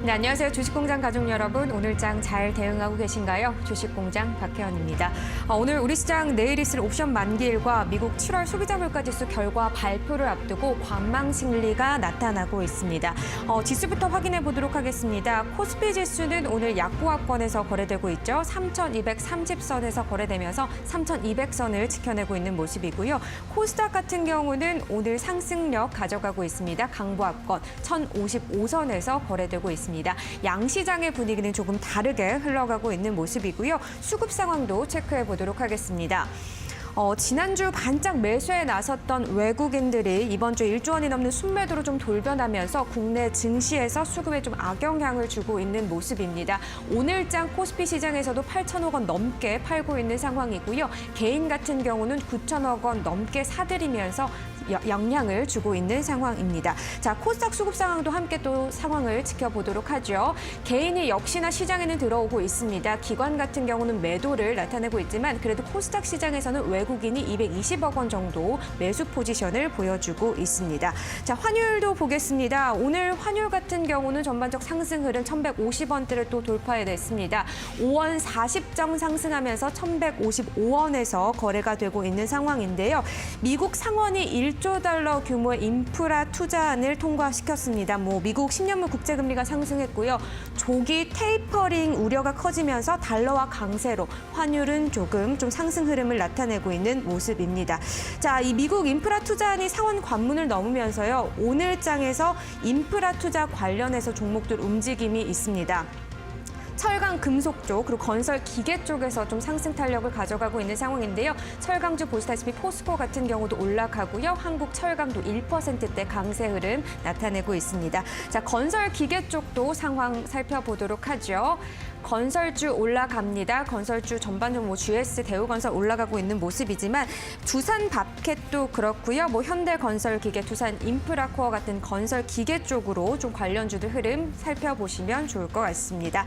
네, 안녕하세요. 주식공장 가족 여러분. 오늘장 잘 대응하고 계신가요? 주식공장 박혜원입니다. 오늘 우리 시장 내일 있을 옵션 만기일과 미국 7월 소비자 물가지수 결과 발표를 앞두고 관망 심리가 나타나고 있습니다. 지수부터 확인해 보도록 하겠습니다. 코스피 지수는 오늘 약보합권에서 거래되고 있죠. 3,230선에서 거래되면서 3,200선을 지켜내고 있는 모습이고요. 코스닥 같은 경우는 오늘 상승력 가져가고 있습니다. 강보합권 1,055선에서 거래되고 있습니다. 양시장의 분위기는 조금 다르게 흘러가고 있는 모습이고요. 수급 상황도 체크해 보도록 하겠습니다. 지난주 반짝 매수에 나섰던 외국인들이 이번 주 1조 원이 넘는 순매도로 좀 돌변하면서 국내 증시에서 수급에 좀 악영향을 주고 있는 모습입니다. 오늘장 코스피 시장에서도 8천억 원 넘게 팔고 있는 상황이고요. 개인 같은 경우는 9천억 원 넘게 사들이면서 영향을 주고 있는 상황입니다. 자, 코스닥 수급 상황도 함께 또 상황을 지켜보도록 하죠. 개인이 역시나 시장에는 들어오고 있습니다. 기관 같은 경우는 매도를 나타내고 있지만 그래도 코스닥 시장에서는 외국인이 220억 원 정도 매수 포지션을 보여주고 있습니다. 자, 환율도 보겠습니다. 오늘 환율 같은 경우는 전반적 상승 흐름 1,150원대를 또 돌파해냈습니다. 5원 40정 상승하면서 1,155원에서 거래가 되고 있는 상황인데요. 미국 상원이 1조 달러 규모의 인프라 투자안을 통과시켰습니다. 미국 10년물 국채금리가 상승했고요. 조기 테이퍼링 우려가 커지면서 달러화 강세로 환율은 조금 좀 상승 흐름을 나타내고 있는 모습입니다. 자, 이 미국 인프라 투자안이 상원 관문을 넘으면서요. 오늘장에서 인프라 투자 관련해서 종목들 움직임이 있습니다. 철강, 금속 쪽, 그리고 건설, 기계 쪽에서 좀 상승 탄력을 가져가고 있는 상황인데요. 철강주 보시다시피 포스코 같은 경우도 올라가고요. 한국 철강도 1%대 강세 흐름 나타내고 있습니다. 자, 건설, 기계 쪽도 상황 살펴보도록 하죠. 건설주 올라갑니다. 건설주 전반적으로 GS, 대우건설 올라가고 있는 모습이지만 두산 밥캣도 그렇고요. 현대건설기계, 두산인프라코어 같은 건설 기계 쪽으로 좀 관련주들 흐름 살펴보시면 좋을 것 같습니다.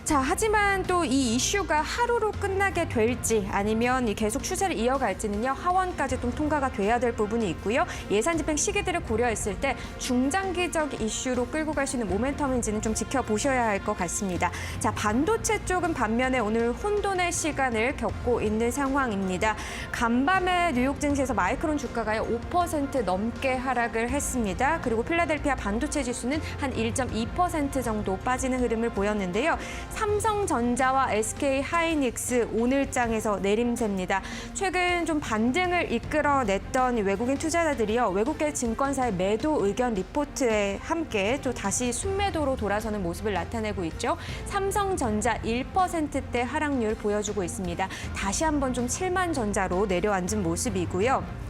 자, 하지만 또 이 이슈가 하루로 끝나게 될지 아니면 계속 추세를 이어갈지는요. 하원까지 좀 통과가 돼야 될 부분이 있고요. 예산 집행 시기들을 고려했을 때 중장기적 이슈로 끌고 갈 수 있는 모멘텀인지는 좀 지켜보셔야 할 것 같습니다. 자, 반도체 쪽은 반면에 오늘 혼돈의 시간을 겪고 있는 상황입니다. 간밤에 뉴욕 증시에서 마이크론 주가가요 5% 넘게 하락을 했습니다. 그리고 필라델피아 반도체 지수는 한 1.2% 정도 빠지는 흐름을 보였는데요. 삼성전자와 SK하이닉스 오늘장에서 내림세입니다. 최근 좀 반등을 이끌어냈던 외국인 투자자들이요. 외국계 증권사의 매도 의견 리포트에 함께 또 다시 순매도로 돌아서는 모습을 나타내고 있죠. 삼성전자 1%대 하락률 보여주고 있습니다. 다시 한번 좀 7만전자로 내려앉은 모습이고요.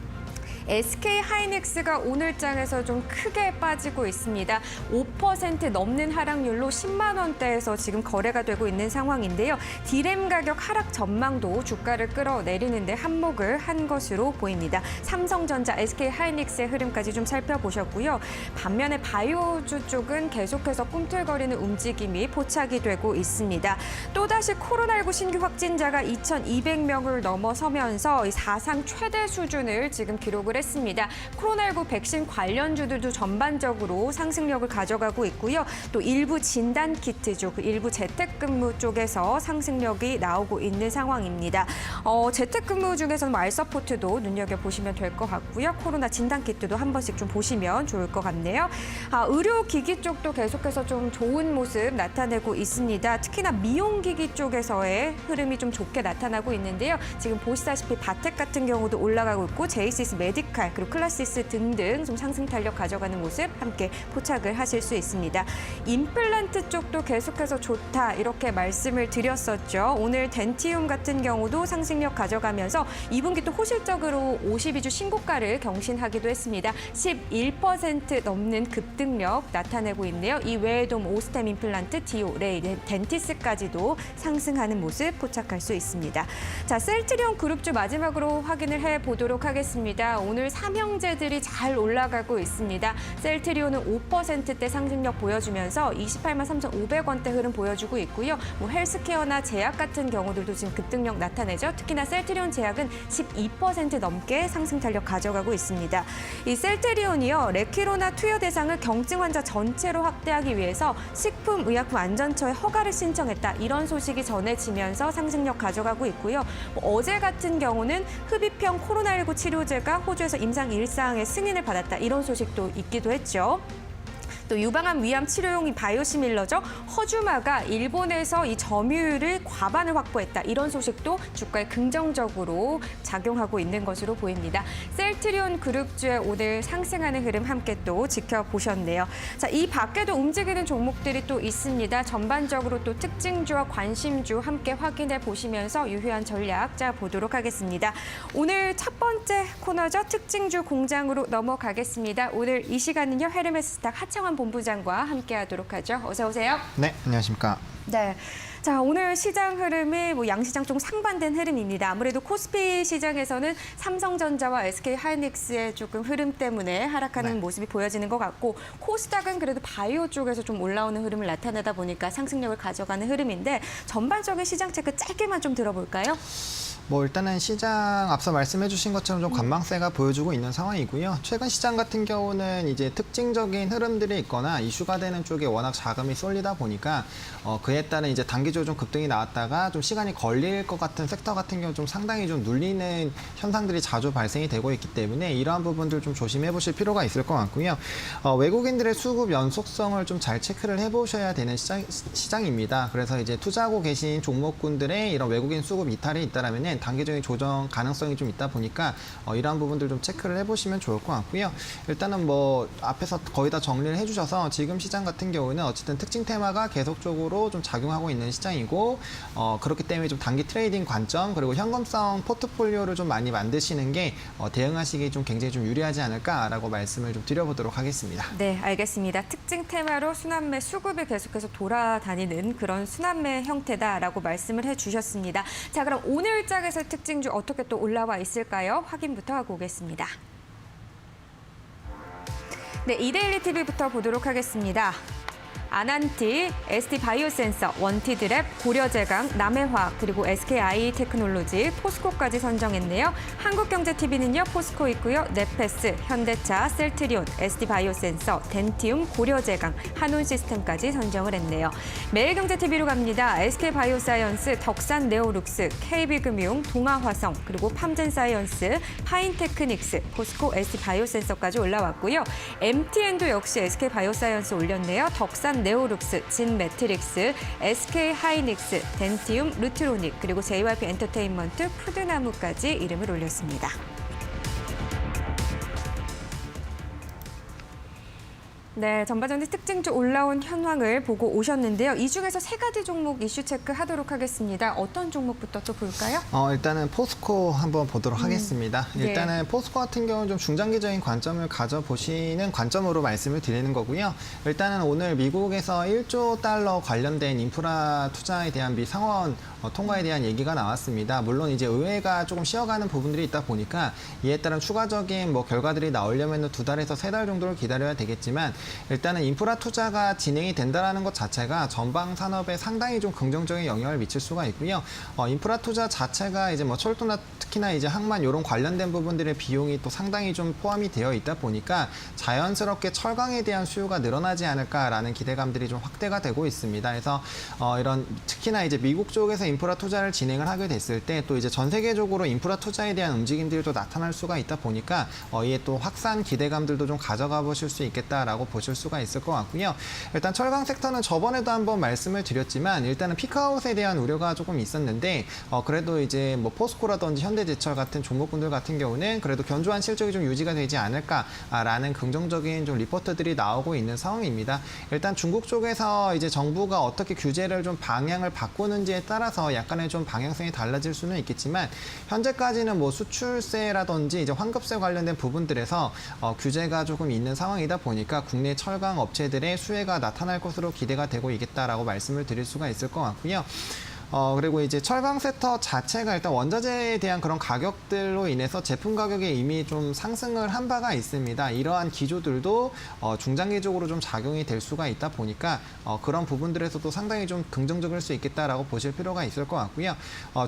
SK하이닉스가 오늘장에서 좀 크게 빠지고 있습니다. 5% 넘는 하락률로 10만 원대에서 지금 거래가 되고 있는 상황인데요. 디램 가격 하락 전망도 주가를 끌어내리는 데 한몫을 한 것으로 보입니다. 삼성전자, SK하이닉스의 흐름까지 좀 살펴보셨고요. 반면에 바이오주 쪽은 계속해서 꿈틀거리는 움직임이 포착이 되고 있습니다. 또다시 코로나19 신규 확진자가 2,200명을 넘어서면서 사상 최대 수준을 지금 기록을 했습니다. 코로나19 백신 관련주들도 전반적으로 상승력을 가져가고 있고요. 또 일부 진단키트주, 일부 재택근무 쪽에서 상승력이 나오고 있는 상황입니다. 재택근무 중에서는 알서포트도 눈여겨보시면 될 것 같고요. 코로나 진단키트도 한 번씩 좀 보시면 좋을 것 같네요. 의료기기 쪽도 계속해서 좀 좋은 모습 나타내고 있습니다. 특히나 미용기기 쪽에서의 흐름이 좀 좋게 나타나고 있는데요. 지금 보시다시피 바텍 같은 경우도 올라가고 있고 제이시스 메디칼 그리고 클라시스 등등 좀 상승 탄력 가져가는 모습 함께 포착을 하실 수 있습니다. 임플란트 쪽도 계속해서 좋다 이렇게 말씀을 드렸었죠. 오늘 덴티움 같은 경우도 상승력 가져가면서 2분기 또 호실적으로 52주 신고가를 경신하기도 했습니다. 11% 넘는 급등력 나타내고 있네요. 이 외에도 오스템 임플란트, 디오, 레이, 덴티스까지도 상승하는 모습 포착할 수 있습니다. 자, 셀트리온 그룹주 마지막으로 확인을 해보도록 하겠습니다. 오늘 삼형제들이 잘 올라가고 있습니다. 셀트리온은 5%대 상승력 보여주면서 28만 3,500원대 흐름 보여주고 있고요. 헬스케어나 제약 같은 경우들도 지금 급등력 나타내죠. 특히나 셀트리온 제약은 12% 넘게 상승 탄력 가져가고 있습니다. 이 셀트리온이요, 레키로나 투여 대상을 경증 환자 전체로 확대하기 위해서 식품의약품안전처에 허가를 신청했다. 이런 소식이 전해지면서 상승력 가져가고 있고요. 어제 같은 경우는 흡입형 코로나19 치료제가 호주에서 임상 1상의 승인을 받았다. 이런 소식도 있기도 했죠. 또 유방암 위암 치료용인 바이오시밀러죠. 허주마가 일본에서 이 점유율을 과반을 확보했다. 이런 소식도 주가에 긍정적으로 작용하고 있는 것으로 보입니다. 셀트리온 그룹주의 오늘 상승하는 흐름 함께 또 지켜보셨네요. 자, 이 밖에도 움직이는 종목들이 또 있습니다. 전반적으로 또 특징주와 관심주 함께 확인해 보시면서 유효한 전략 짜보도록 하겠습니다. 오늘 첫 번째 코너죠. 특징주 공장으로 넘어가겠습니다. 오늘 이 시간은요, 헤르메스스탁 하창환 본부장과 함께하도록 하죠. 어서 오세요. 네, 안녕하십니까. 네. 자, 오늘 시장 흐름이 양시장 좀 상반된 흐름입니다. 아무래도 코스피 시장에서는 삼성전자와 SK하이닉스의 조금 흐름 때문에 하락하는 모습이 보여지는 것 같고, 코스닥은 그래도 바이오 쪽에서 좀 올라오는 흐름을 나타내다 보니까 상승력을 가져가는 흐름인데, 전반적인 시장 체크 짧게만 좀 들어볼까요? 일단은 시장 앞서 말씀해 주신 것처럼 좀 관망세가 보여주고 있는 상황이고요. 최근 시장 같은 경우는 이제 특징적인 흐름들이 있거나 이슈가 되는 쪽에 워낙 자금이 쏠리다 보니까 그에 따른 이제 단기적으로 좀 급등이 나왔다가 좀 시간이 걸릴 것 같은 섹터 같은 경우 좀 상당히 좀 눌리는 현상들이 자주 발생이 되고 있기 때문에 이러한 부분들 좀 조심해 보실 필요가 있을 것 같고요. 외국인들의 수급 연속성을 좀 잘 체크를 해 보셔야 되는 시장입니다. 그래서 이제 투자하고 계신 종목군들의 이런 외국인 수급 이탈이 있다라면은 단기적인 조정 가능성이 좀 있다 보니까 이러한 부분들 좀 체크를 해보시면 좋을 것 같고요. 일단은 앞에서 거의 다 정리를 해주셔서 지금 시장 같은 경우는 어쨌든 특징 테마가 계속적으로 좀 작용하고 있는 시장이고 그렇기 때문에 좀 단기 트레이딩 관점 그리고 현금성 포트폴리오를 좀 많이 만드시는 게 대응하시기 좀 굉장히 좀 유리하지 않을까라고 말씀을 좀 드려보도록 하겠습니다. 네, 알겠습니다. 특징 테마로 순환매 수급이 계속해서 돌아다니는 그런 순환매 형태다라고 말씀을 해주셨습니다. 자, 그럼 오늘 장에서 특징주 어떻게 또 올라와 있을까요? 확인부터 하고 오겠습니다. 네, 이데일리 TV부터 보도록 하겠습니다. 아난티, ST바이오센서, 원티드랩, 고려제강, 남해화학, 그리고 SKI 테크놀로지, 포스코까지 선정했네요. 한국경제TV는요, 포스코 있고요. 네페스, 현대차, 셀트리온, ST바이오센서, 덴티움, 고려제강, 한온시스템까지 선정을 했네요. 매일경제TV로 갑니다. SK바이오사이언스, 덕산네오룩스, KB금융, 동아화성, 그리고 팜젠사이언스, 파인테크닉스, 포스코, ST바이오센서까지 올라왔고요. MTN도 역시 SK바이오사이언스 올렸네요. 덕산 네오룩스, 진매트릭스, SK하이닉스, 덴티움, 루트로닉, 그리고 JYP 엔터테인먼트, 푸드나무까지 이름을 올렸습니다. 네, 전반적인 특징주 올라온 현황을 보고 오셨는데요. 이 중에서 세 가지 종목 이슈 체크하도록 하겠습니다. 어떤 종목부터 또 볼까요? 일단은 포스코 한번 보도록 하겠습니다. 네. 일단은 포스코 같은 경우는 좀 중장기적인 관점을 가져보시는 관점으로 말씀을 드리는 거고요. 일단은 오늘 미국에서 1조 달러 관련된 인프라 투자에 대한 미 상원 통과에 대한 얘기가 나왔습니다. 물론 이제 의회가 조금 쉬어가는 부분들이 있다 보니까 이에 따른 추가적인 결과들이 나오려면 2달에서 3달 정도를 기다려야 되겠지만 일단은 인프라 투자가 진행이 된다는 것 자체가 전방 산업에 상당히 좀 긍정적인 영향을 미칠 수가 있고요. 인프라 투자 자체가 이제 철도나 특히나 이제 항만 이런 관련된 부분들의 비용이 또 상당히 좀 포함이 되어 있다 보니까 자연스럽게 철강에 대한 수요가 늘어나지 않을까라는 기대감들이 좀 확대가 되고 있습니다. 그래서 이런 특히나 이제 미국 쪽에서 인프라 투자를 진행을 하게 됐을 때 또 이제 전 세계적으로 인프라 투자에 대한 움직임들도 나타날 수가 있다 보니까 이에 또 확산 기대감들도 좀 가져가 보실 수 있겠다라고 보실 수가 있을 것 같고요. 일단 철강 섹터는 저번에도 한번 말씀을 드렸지만 일단은 피크아웃에 대한 우려가 조금 있었는데 그래도 이제 포스코라든지 현대제철 같은 종목군들 같은 경우는 그래도 견조한 실적이 좀 유지가 되지 않을까라는 긍정적인 좀 리포트들이 나오고 있는 상황입니다. 일단 중국 쪽에서 이제 정부가 어떻게 규제를 좀 방향을 바꾸는지에 따라서 약간의 좀 방향성이 달라질 수는 있겠지만 현재까지는 수출세라든지 이제 환급세 관련된 부분들에서 규제가 조금 있는 상황이다 보니까 국내 철강 업체들의 수혜가 나타날 것으로 기대가 되고 있겠다라고 말씀을 드릴 수가 있을 것 같고요. 그리고 이제 철강 섹터 자체가 일단 원자재에 대한 그런 가격들로 인해서 제품 가격이 이미 좀 상승을 한 바가 있습니다. 이러한 기조들도 중장기적으로 좀 작용이 될 수가 있다 보니까 그런 부분들에서도 상당히 좀 긍정적일 수 있겠다라고 보실 필요가 있을 것 같고요.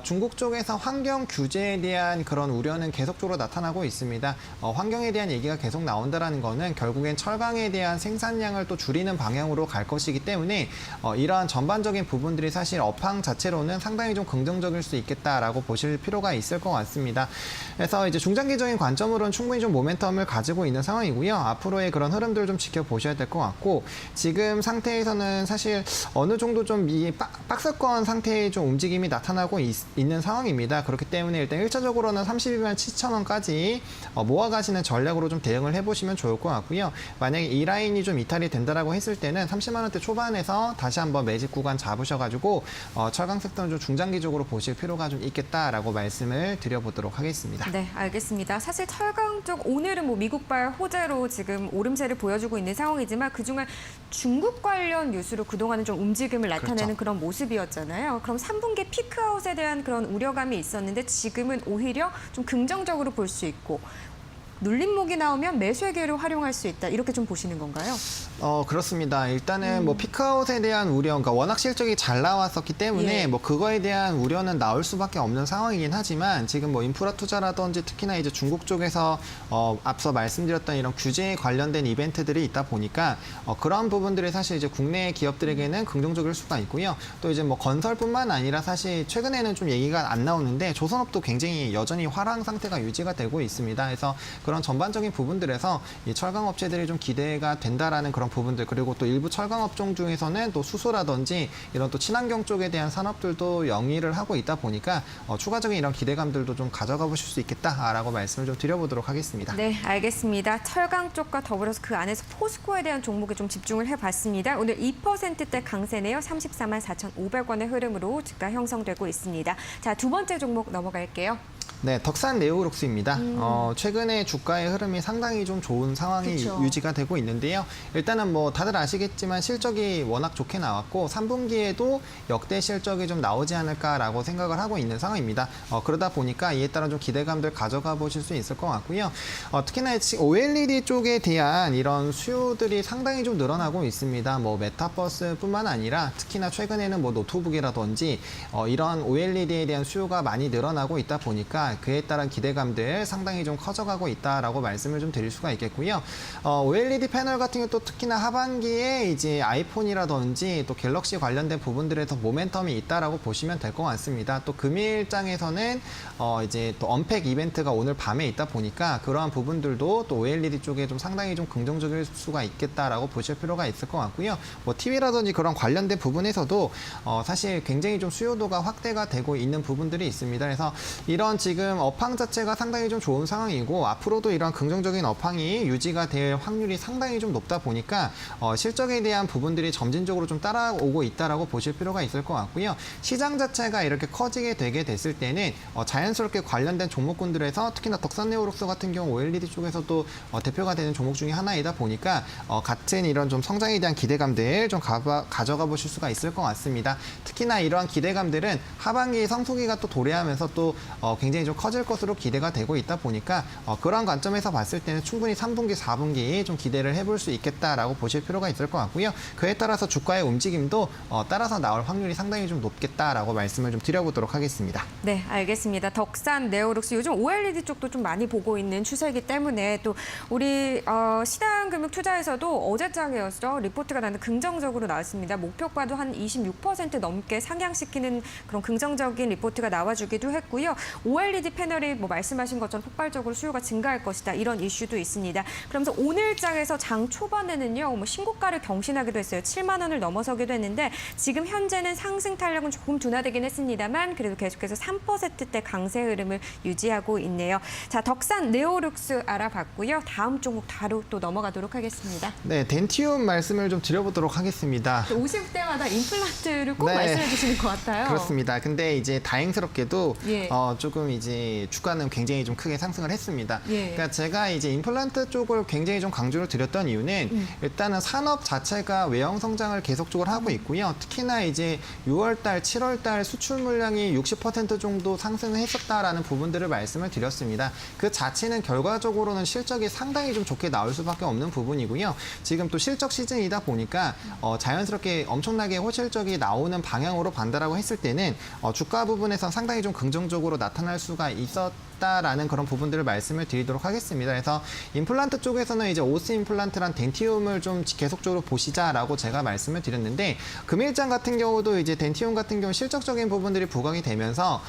중국 쪽에서 환경 규제에 대한 그런 우려는 계속적으로 나타나고 있습니다. 환경에 대한 얘기가 계속 나온다라는 거는 결국엔 철강에 대한 생산량을 또 줄이는 방향으로 갈 것이기 때문에 이러한 전반적인 부분들이 사실 업황 자체로는 상당히 좀 긍정적일 수 있겠다라고 보실 필요가 있을 것 같습니다. 그래서 이제 중장기적인 관점으로는 충분히 좀 모멘텀을 가지고 있는 상황이고요. 앞으로의 그런 흐름들 좀 지켜보셔야 될 것 같고 지금 상태에서는 사실 어느 정도 좀 이 박스권 상태의 좀 움직임이 나타나고 있는 상황입니다. 그렇기 때문에 일단 1차적으로는 32만 7천 원까지 모아가시는 전략으로 좀 대응을 해보시면 좋을 것 같고요. 만약에 이 라인이 좀 이탈이 된다라고 했을 때는 30만 원대 초반에서 다시 한번 매집 구간 잡으셔가지고 철강 섹터는 좀 중장기적으로 보실 필요가 좀 있겠다라고 말씀을 드려보도록 하겠습니다. 네, 알겠습니다. 사실 철강 쪽 오늘은 뭐 미국발 호재로 지금 오름세를 보여주고 있는 상황이지만 그중에 중국 관련 뉴스로 그동안은 좀 움직임을 나타내는 그런 모습이었잖아요. 그럼 3분기 피크아웃에 대한 그런 우려감이 있었는데 지금은 오히려 좀 긍정적으로 볼 수 있고 눌림목이 나오면 매수의 기회를 활용할 수 있다. 이렇게 좀 보시는 건가요? 그렇습니다. 일단은 뭐 피크아웃에 대한 우려, 그러니까 워낙 실적이 잘 나왔었기 때문에 예. 뭐 그거에 대한 우려는 나올 수밖에 없는 상황이긴 하지만 지금 뭐 인프라 투자라든지 특히나 이제 중국 쪽에서 앞서 말씀드렸던 이런 규제에 관련된 이벤트들이 있다 보니까 그런 부분들이 사실 이제 국내 기업들에게는 긍정적일 수가 있고요. 또 이제 뭐 건설뿐만 아니라 사실 최근에는 좀 얘기가 안 나오는데 조선업도 굉장히 여전히 화랑 상태가 유지가 되고 있습니다. 그래서 그런 전반적인 부분들에서 이 철강 업체들이 좀 기대가 된다라는 그런 부분들 그리고 또 일부 철강 업종 중에서는 또 수소라든지 이런 또 친환경 쪽에 대한 산업들도 영위를 하고 있다 보니까 추가적인 이런 기대감들도 좀 가져가 보실 수 있겠다라고 말씀을 좀 드려보도록 하겠습니다. 네, 알겠습니다. 철강 쪽과 더불어서 그 안에서 포스코에 대한 종목에 좀 집중을 해봤습니다. 오늘 2%대 강세네요. 34만 4,500원의 흐름으로 주가 형성되고 있습니다. 자, 두 번째 종목 넘어갈게요. 네, 덕산 네오룩스입니다. 최근에 주가의 흐름이 상당히 좀 좋은 상황이 그쵸. 유지가 되고 있는데요. 일단은 뭐 다들 아시겠지만 실적이 워낙 좋게 나왔고 3분기에도 역대 실적이 좀 나오지 않을까라고 생각을 하고 있는 상황입니다. 그러다 보니까 이에 따른 좀 기대감들 가져가 보실 수 있을 것 같고요. 특히나 OLED 쪽에 대한 이런 수요들이 상당히 좀 늘어나고 있습니다. 뭐 메타버스뿐만 아니라 특히나 최근에는 뭐 노트북이라든지 이런 OLED에 대한 수요가 많이 늘어나고 있다 보니까 그에 따른 기대감들 상당히 좀 커져가고 있다라고 말씀을 좀 드릴 수가 있겠고요. OLED 패널 같은 경우 또 특히나 하반기에 이제 아이폰이라든지 또 갤럭시 관련된 부분들에서 모멘텀이 있다라고 보시면 될 것 같습니다. 또 금일장에서는 이제 또 언팩 이벤트가 오늘 밤에 있다 보니까 그러한 부분들도 또 OLED 쪽에 좀 상당히 좀 긍정적일 수가 있겠다라고 보실 필요가 있을 것 같고요. 뭐 TV라든지 그런 관련된 부분에서도 사실 굉장히 좀 수요도가 확대가 되고 있는 부분들이 있습니다. 그래서 이런 지금 업황 자체가 상당히 좀 좋은 상황이고 앞으로도 이런 긍정적인 업황이 유지가 될 확률이 상당히 좀 높다 보니까 실적에 대한 부분들이 점진적으로 좀 따라오고 있다라고 보실 필요가 있을 것 같고요. 시장 자체가 이렇게 커지게 되게 됐을 때는 자연스럽게 관련된 종목군들에서 특히나 덕산네오룩스 같은 경우 OLED 쪽에서도 대표가 되는 종목 중에 하나이다 보니까 같은 이런 좀 성장에 대한 기대감들 좀 가져가 보실 수가 있을 것 같습니다. 특히나 이러한 기대감들은 하반기 성수기가 또 도래하면서 또 굉장히 좀 커질 것으로 기대가 되고 있다 보니까 그런 관점에서 봤을 때는 충분히 3분기, 4분기 좀 기대를 해볼 수 있겠다라고 보실 필요가 있을 것 같고요. 그에 따라서 주가의 움직임도 따라서 나올 확률이 상당히 좀 높겠다라고 말씀을 좀 드려보도록 하겠습니다. 네, 알겠습니다. 덕산, 네오룩스 요즘 OLED 쪽도 좀 많이 보고 있는 추세이기 때문에 또 우리 신한금융투자에서도 어제장이었죠. 리포트가 나는데 긍정적으로 나왔습니다. 목표가도 한 26% 넘게 상향시키는 그런 긍정적인 리포트가 나와주기도 했고요. OLED 패널이 뭐 말씀하신 것처럼 폭발적으로 수요가 증가할 것이다. 이런 이슈도 있습니다. 그러면서 오늘장에서 장 초반에는요. 뭐 신고가를 경신하기도 했어요. 7만 원을 넘어서기도 했는데 지금 현재는 상승 탄력은 조금 둔화되긴 했습니다만 그래도 계속해서 3%대 강세 흐름을 유지하고 있네요. 자, 덕산 네오룩스 알아봤고요. 다음 종목 바로 또 넘어가도록 하겠습니다. 네, 덴티움 말씀을 좀 드려보도록 하겠습니다. 오실 때마다 임플란트를 꼭 네. 말씀해 주시는 것 같아요. 그렇습니다. 근데 이제 다행스럽게도 예. 조금 이제 이제 주가는 굉장히 좀 크게 상승을 했습니다. 예. 그러니까 제가 이제 임플란트 쪽을 굉장히 좀 강조를 드렸던 이유는 일단은 산업 자체가 외형 성장을 계속적으로 하고 있고요. 특히나 이제 6월달, 7월달 수출 물량이 60% 정도 상승을 했었다라는 부분들을 말씀을 드렸습니다. 그 자체는 결과적으로는 실적이 상당히 좀 좋게 나올 수밖에 없는 부분이고요. 지금 또 실적 시즌이다 보니까 자연스럽게 엄청나게 호실적이 나오는 방향으로 반다라고 했을 때는 주가 부분에서 상당히 좀 긍정적으로 나타날 수가 있었다라는 그런 부분들을 말씀을 드리도록 하겠습니다. 그래서 임플란트 쪽에서는 이제 오스 임플란트란 덴티움을 좀 계속적으로 보시자라고 제가 말씀을 드렸는데 금일장 같은 경우도 이제 덴티움 같은 경우 실적적인 부분들이 부각이 되면서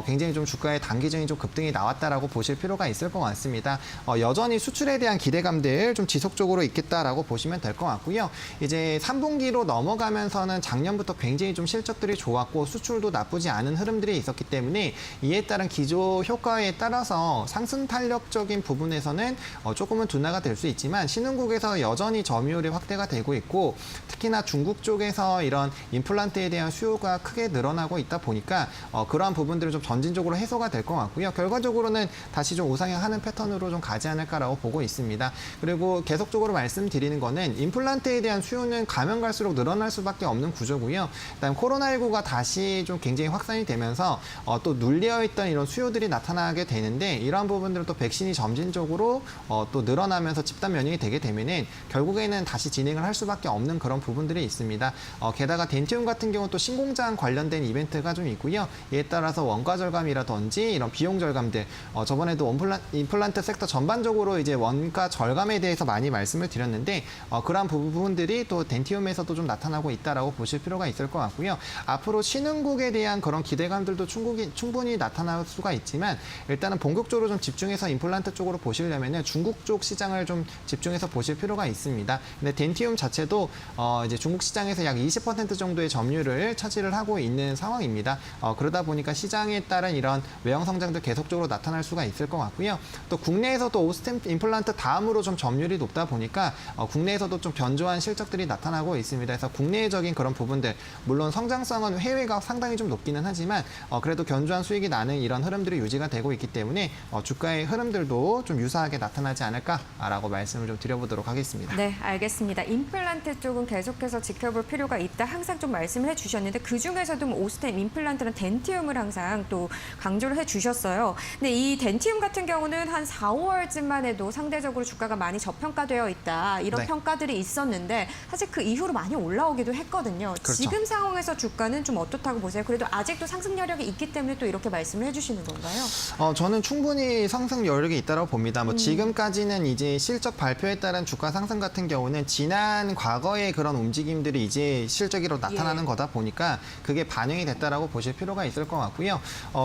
굉장히 좀 주가의 단기적인 좀 급등이 나왔다라고 보실 필요가 있을 것 같습니다. 여전히 수출에 대한 기대감들 좀 지속적으로 있겠다라고 보시면 될 것 같고요. 이제 3분기로 넘어가면서는 작년부터 굉장히 좀 실적들이 좋았고 수출도 나쁘지 않은 흐름들이 있었기 때문에 이에 따른 기조 효과에 따라서 상승 탄력적인 부분에서는 조금은 둔화가 될 수 있지만 신흥국에서 여전히 점유율이 확대가 되고 있고 특히나 중국 쪽에서 이런 임플란트에 대한 수요가 크게 늘어나고 있다 보니까 그러한 부분들은 좀 점진적으로 해소가 될 것 같고요. 결과적으로는 다시 좀 우상향하는 패턴으로 좀 가지 않을까라고 보고 있습니다. 그리고 계속적으로 말씀드리는 거는 임플란트에 대한 수요는 가면 갈수록 늘어날 수밖에 없는 구조고요. 그다음 코로나19가 다시 좀 굉장히 확산이 되면서 또 눌려 있던 이런 수요들이 나타나게 되는데 이러한 부분들은 또 백신이 점진적으로 또 늘어나면서 집단 면역이 되게 되면은 결국에는 다시 진행을 할 수밖에 없는 그런 부분들이 있습니다. 게다가 덴티움 같은 경우 또 신공장 관련된 이벤트가 좀 있고요. 이에 따라서 원가 절감이라든지 이런 비용 절감들 저번에도 임플란트 섹터 전반적으로 이제 원가 절감에 대해서 많이 말씀을 드렸는데 그러한 부분들이 또 덴티움에서도 좀 나타나고 있다라고 보실 필요가 있을 것 같고요. 앞으로 신흥국에 대한 그런 기대감들도 충분히 나타날 수가 있지만 일단은 본격적으로 좀 집중해서 임플란트 쪽으로 보시려면은 중국 쪽 시장을 좀 집중해서 보실 필요가 있습니다. 근데 덴티움 자체도 이제 중국 시장에서 약 20% 정도의 점유율을 차지를 하고 있는 상황입니다. 그러다 보니까 시장에 따른 이런 외형 성장도 계속적으로 나타날 수가 있을 것 같고요. 또 국내에서도 오스템 임플란트 다음으로 좀 점유율이 높다 보니까 국내에서도 좀 견조한 실적들이 나타나고 있습니다. 그래서 국내적인 그런 부분들 물론 성장성은 해외가 상당히 좀 높기는 하지만 그래도 견조한 수익이 나는 이런 흐름들이 유지가 되고 있기 때문에 주가의 흐름들도 좀 유사하게 나타나지 않을까라고 말씀을 좀 드려보도록 하겠습니다. 네, 알겠습니다. 임플란트 쪽은 계속해서 지켜볼 필요가 있다. 항상 좀 말씀을 해주셨는데 그중에서도 오스템 임플란트는 덴티움을 항상 또 강조를 해주셨어요. 근데 이 덴티움 같은 경우는 한 4, 5월쯤만 해도 상대적으로 주가가 많이 저평가되어 있다. 이런 네. 평가들이 있었는데 사실 그 이후로 많이 올라오기도 했거든요. 그렇죠. 지금 상황에서 주가는 좀 어떻다고 보세요? 그래도 아직도 상승 여력이 있기 때문에 또 이렇게 말씀을 해주시는 건가요? 저는 충분히 상승 여력이 있다고 봅니다. 지금까지는 이제 실적 발표에 따른 주가 상승 같은 경우는 지난 과거의 그런 움직임들이 이제 실적으로 나타나는 거다 보니까 그게 반영이 됐다라고 보실 필요가 있을 것 같고요.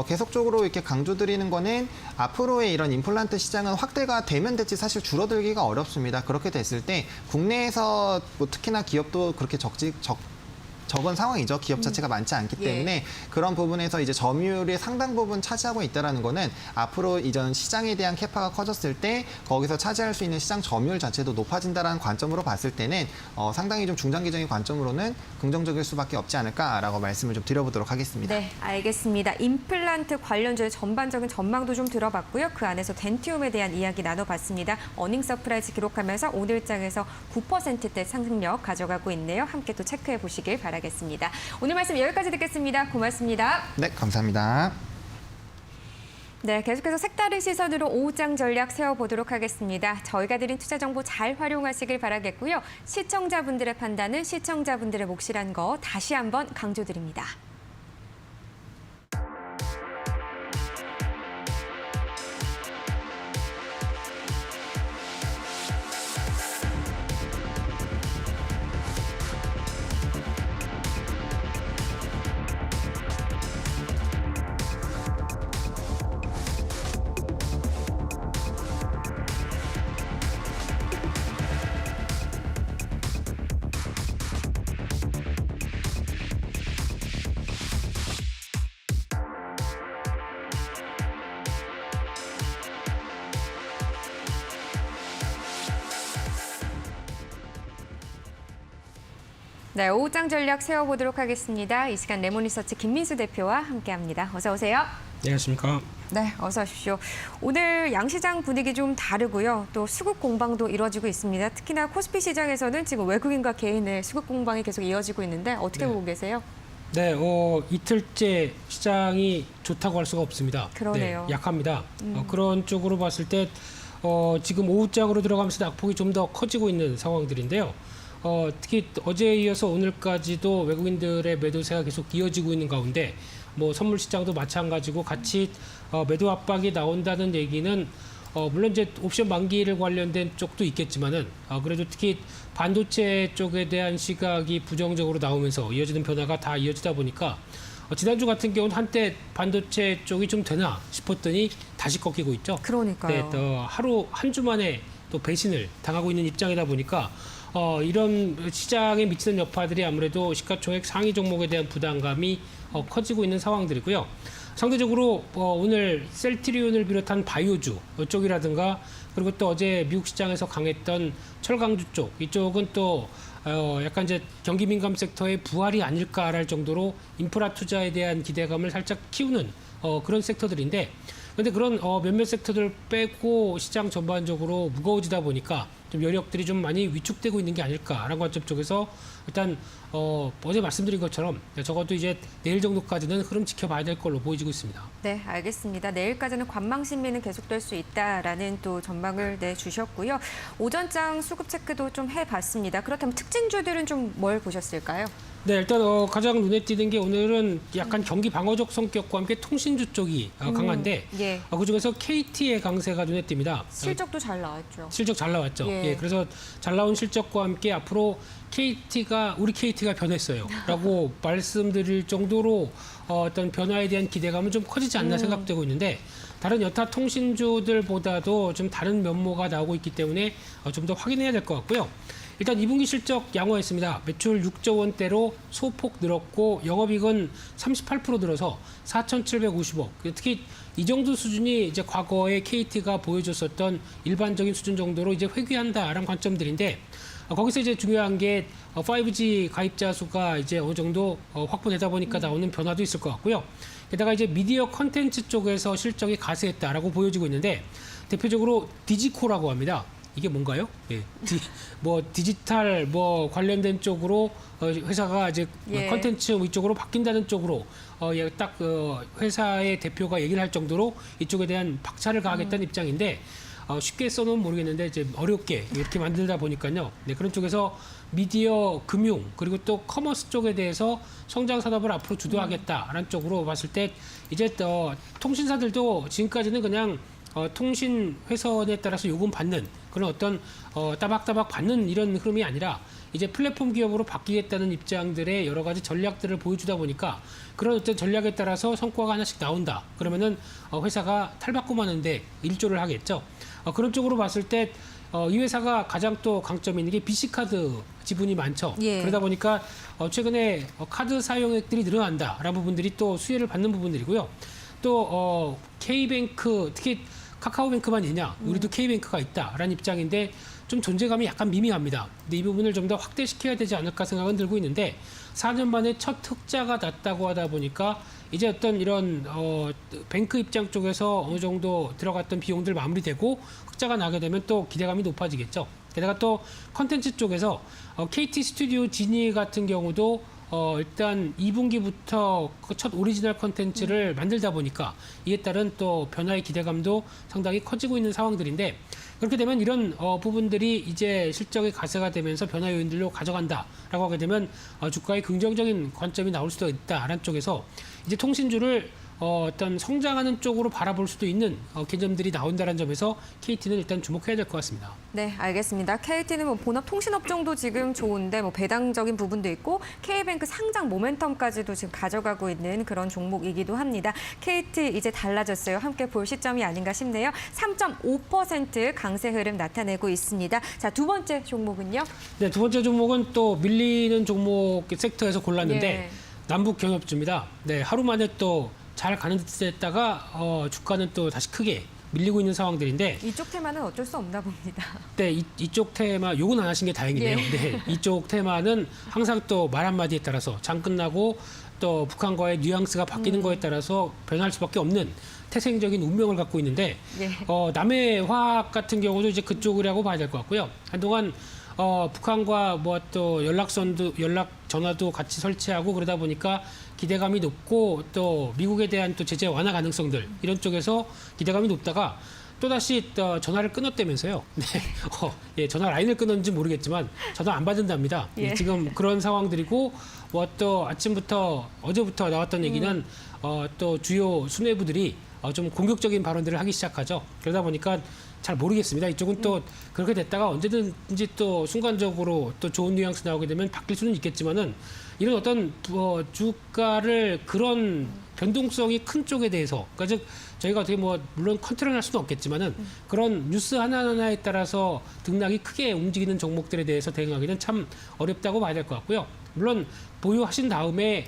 계속적으로 이렇게 강조드리는 거는 앞으로의 이런 임플란트 시장은 확대가 되면 됐지 사실 줄어들기가 어렵습니다. 그렇게 됐을 때 국내에서 뭐 특히나 기업도 그렇게 적은 상황이죠. 기업 자체가 많지 않기 때문에 그런 부분에서 이제 점유율이 상당 부분 차지하고 있다는 거는 앞으로 이전 시장에 대한 캐파가 커졌을 때 거기서 차지할 수 있는 시장 점유율 자체도 높아진다는 관점으로 봤을 때는 상당히 좀 중장기적인 관점으로는 긍정적일 수밖에 없지 않을까라고 말씀을 좀 드려보도록 하겠습니다. 네, 알겠습니다. 임플란트 관련주의 전반적인 전망도 좀 들어봤고요. 그 안에서 덴티움에 대한 이야기 나눠봤습니다. 어닝 서프라이즈 기록하면서 오늘장에서 9%대 상승력 가져가고 있네요. 함께 또 체크해 보시길 바라겠습니다. 오늘 말씀 여기까지 듣겠습니다. 고맙습니다. 네, 감사합니다. 네, 계속해서 색다른 시선으로 오후장 전략 세워보도록 하겠습니다. 저희가 드린 투자 정보 잘 활용하시길 바라겠고요. 시청자분들의 판단은 시청자분들의 몫이란 거 다시 한번 강조드립니다. 네, 오후장 전략 세워보도록 하겠습니다. 이 시간 레몬리서치 김민수 대표와 함께합니다. 어서 오세요. 안녕하십니까. 네, 어서 오십시오. 오늘 양시장 분위기 좀 다르고요. 또 수급 공방도 이루어지고 있습니다. 특히나 코스피 시장에서는 지금 외국인과 개인의 수급 공방이 계속 이어지고 있는데 어떻게 보고 계세요? 네, 이틀째 시장이 좋다고 할 수가 없습니다. 그러네요. 네, 약합니다. 그런 쪽으로 봤을 때 지금 오후장으로 들어가면서 낙폭이 좀 더 커지고 있는 상황들인데요. 특히 어제에 이어서 오늘까지도 외국인들의 매도세가 계속 이어지고 있는 가운데 뭐 선물 시장도 마찬가지고 같이 매도 압박이 나온다는 얘기는 물론 이제 옵션 만기를 관련된 쪽도 있겠지만은 그래도 특히 반도체 쪽에 대한 시각이 부정적으로 나오면서 이어지는 변화가 다 이어지다 보니까 지난주 같은 경우는 한때 반도체 쪽이 좀 되나 싶었더니 다시 꺾이고 있죠. 그러니까요. 네, 하루 한 주 만에 또 배신을 당하고 있는 입장이다 보니까 이런 시장에 미치는 여파들이 아무래도 시가총액 상위 종목에 대한 부담감이 커지고 있는 상황들이고요. 상대적으로 오늘 셀트리온을 비롯한 바이오주 이쪽이라든가 그리고 또 어제 미국 시장에서 강했던 철강주 쪽 이쪽은 또 약간 이제 경기 민감 섹터의 부활이 아닐까랄 정도로 인프라 투자에 대한 기대감을 살짝 키우는 그런 섹터들인데 그런데 그런 몇몇 섹터들 빼고 시장 전반적으로 무거워지다 보니까 좀 여력들이 좀 많이 위축되고 있는 게 아닐까라는 관점 쪽에서 일단 어제 말씀드린 것처럼 적어도 이제 내일 정도까지는 흐름 지켜봐야 될 걸로 보여지고 있습니다. 네, 알겠습니다. 내일까지는 관망 심리는 계속될 수 있다라는 또 전망을 내주셨고요. 오전장 수급 체크도 좀 해봤습니다. 그렇다면 특징주들은 좀 뭘 보셨을까요? 네, 일단 가장 눈에 띄는 게 오늘은 약간 경기 방어적 성격과 함께 통신주 쪽이 강한데 예. 그중에서 KT의 강세가 눈에 띕니다. 실적도 잘 나왔죠. 실적 잘 나왔죠. 예. 예, 그래서 잘 나온 실적과 함께 앞으로 우리 KT가 변했어요라고 말씀드릴 정도로 어떤 변화에 대한 기대감은 좀 커지지 않나 생각되고 있는데 다른 여타 통신주들보다도 좀 다른 면모가 나오고 있기 때문에 좀 더 확인해야 될 것 같고요. 일단 2분기 실적 양호했습니다. 매출 6조 원대로 소폭 늘었고 영업이익은 38% 늘어서 4,750억. 특히 이 정도 수준이 이제 과거에 KT가 보여줬었던 일반적인 수준 정도로 이제 회귀한다라는 관점들인데 거기서 이제 중요한 게 5G 가입자 수가 이제 어느 정도 확보되다 보니까 나오는 변화도 있을 것 같고요. 게다가 이제 미디어 컨텐츠 쪽에서 실적이 가세했다라고 보여지고 있는데 대표적으로 디지코라고 합니다. 이게 뭔가요? 예. 디지털 관련된 쪽으로 회사가 이제 예. 컨텐츠 이쪽으로 바뀐다는 쪽으로 딱 회사의 대표가 얘기를 할 정도로 이쪽에 대한 박차를 가하겠다는 입장인데 쉽게 써놓으면 모르겠는데 이제 어렵게 이렇게 만들다 보니까요. 네, 그런 쪽에서 미디어, 금융 그리고 또 커머스 쪽에 대해서 성장 산업을 앞으로 주도하겠다라는 쪽으로 봤을 때 이제 통신사들도 지금까지는 그냥 통신 회선에 따라서 요금 받는 그런 어떤 따박따박 받는 이런 흐름이 아니라 이제 플랫폼 기업으로 바뀌겠다는 입장들의 여러 가지 전략들을 보여주다 보니까 그런 어떤 전략에 따라서 성과가 하나씩 나온다. 그러면은 회사가 탈바꿈하는데 일조를 하겠죠. 그런 쪽으로 봤을 때 이 회사가 가장 또 강점이 있는 게 BC카드 지분이 많죠. 예. 그러다 보니까 최근에 카드 사용액들이 늘어난다라는 부분들이 또 수혜를 받는 부분들이고요. 또 K뱅크 특히 카카오뱅크만 있냐 우리도 K뱅크가 있다라는 입장인데 좀 존재감이 약간 미미합니다. 근데 이 부분을 좀 더 확대시켜야 되지 않을까 생각은 들고 있는데 4년 만에 첫 흑자가 났다고 하다 보니까 이제 어떤 이런 뱅크 입장 쪽에서 어느 정도 들어갔던 비용들 마무리되고 흑자가 나게 되면 또 기대감이 높아지겠죠. 게다가 또 컨텐츠 쪽에서 KT 스튜디오 지니 같은 경우도 일단 2분기부터 첫 오리지널 컨텐츠를 만들다 보니까 이에 따른 또 변화의 기대감도 상당히 커지고 있는 상황들인데 그렇게 되면 이런 부분들이 이제 실적의 가세가 되면서 변화 요인들로 가져간다라고 하게 되면 주가에 긍정적인 관점이 나올 수도 있다라는 쪽에서 이제 통신주를 어떤 성장하는 쪽으로 바라볼 수도 있는 개념들이 나온다는 점에서 KT는 일단 주목해야 될 것 같습니다. 네, 알겠습니다. KT는 뭐 본업 통신업종도 지금 좋은데 뭐 배당적인 부분도 있고 K뱅크 상장 모멘텀까지도 지금 가져가고 있는 그런 종목이기도 합니다. KT 이제 달라졌어요. 함께 볼 시점이 아닌가 싶네요. 3.5% 강세 흐름 나타내고 있습니다. 자, 두 번째 종목은요? 네, 두 번째 종목은 또 밀리는 종목 섹터에서 골랐는데 예. 남북 경협주입니다. 네, 하루 만에 또 잘 가는 듯 했다가 주가는 또 다시 크게 밀리고 있는 상황들인데 이쪽 테마는 어쩔 수 없나 봅니다. 네, 이쪽 테마 요건 안 하신 게 다행이네요. 예. 네, 이쪽 테마는 항상 또 말 한마디에 따라서 장 끝나고 또 북한과의 뉘앙스가 바뀌는 거에 따라서 변할 수밖에 없는 태생적인 운명을 갖고 있는데 예. 남해화학 같은 경우도 이제 그쪽이라고 봐야 될 것 같고요. 한동안 북한과 뭐 또 연락 전화도 같이 설치하고 그러다 보니까 기대감이 높고 또 미국에 대한 또 제재 완화 가능성들 이런 쪽에서 기대감이 높다가 또다시 전화를 끊었다면서요. 네. 예, 전화 라인을 끊었는지 모르겠지만 전화 안 받는답니다. 예. 지금 그런 상황들이고 또 아침부터 어제부터 나왔던 얘기는 또 주요 수뇌부들이 좀 공격적인 발언들을 하기 시작하죠. 그러다 보니까 잘 모르겠습니다. 이쪽은 또 그렇게 됐다가 언제든지 또 순간적으로 또 좋은 뉘앙스 나오게 되면 바뀔 수는 있겠지만은 이런 어떤 주가를 그런 변동성이 큰 쪽에 대해서 그러니까 즉 저희가 어떻게 물론 컨트롤할 수는 없겠지만은 그런 뉴스 하나하나에 따라서 등락이 크게 움직이는 종목들에 대해서 대응하기는 참 어렵다고 봐야 될 것 같고요. 물론 보유하신 다음에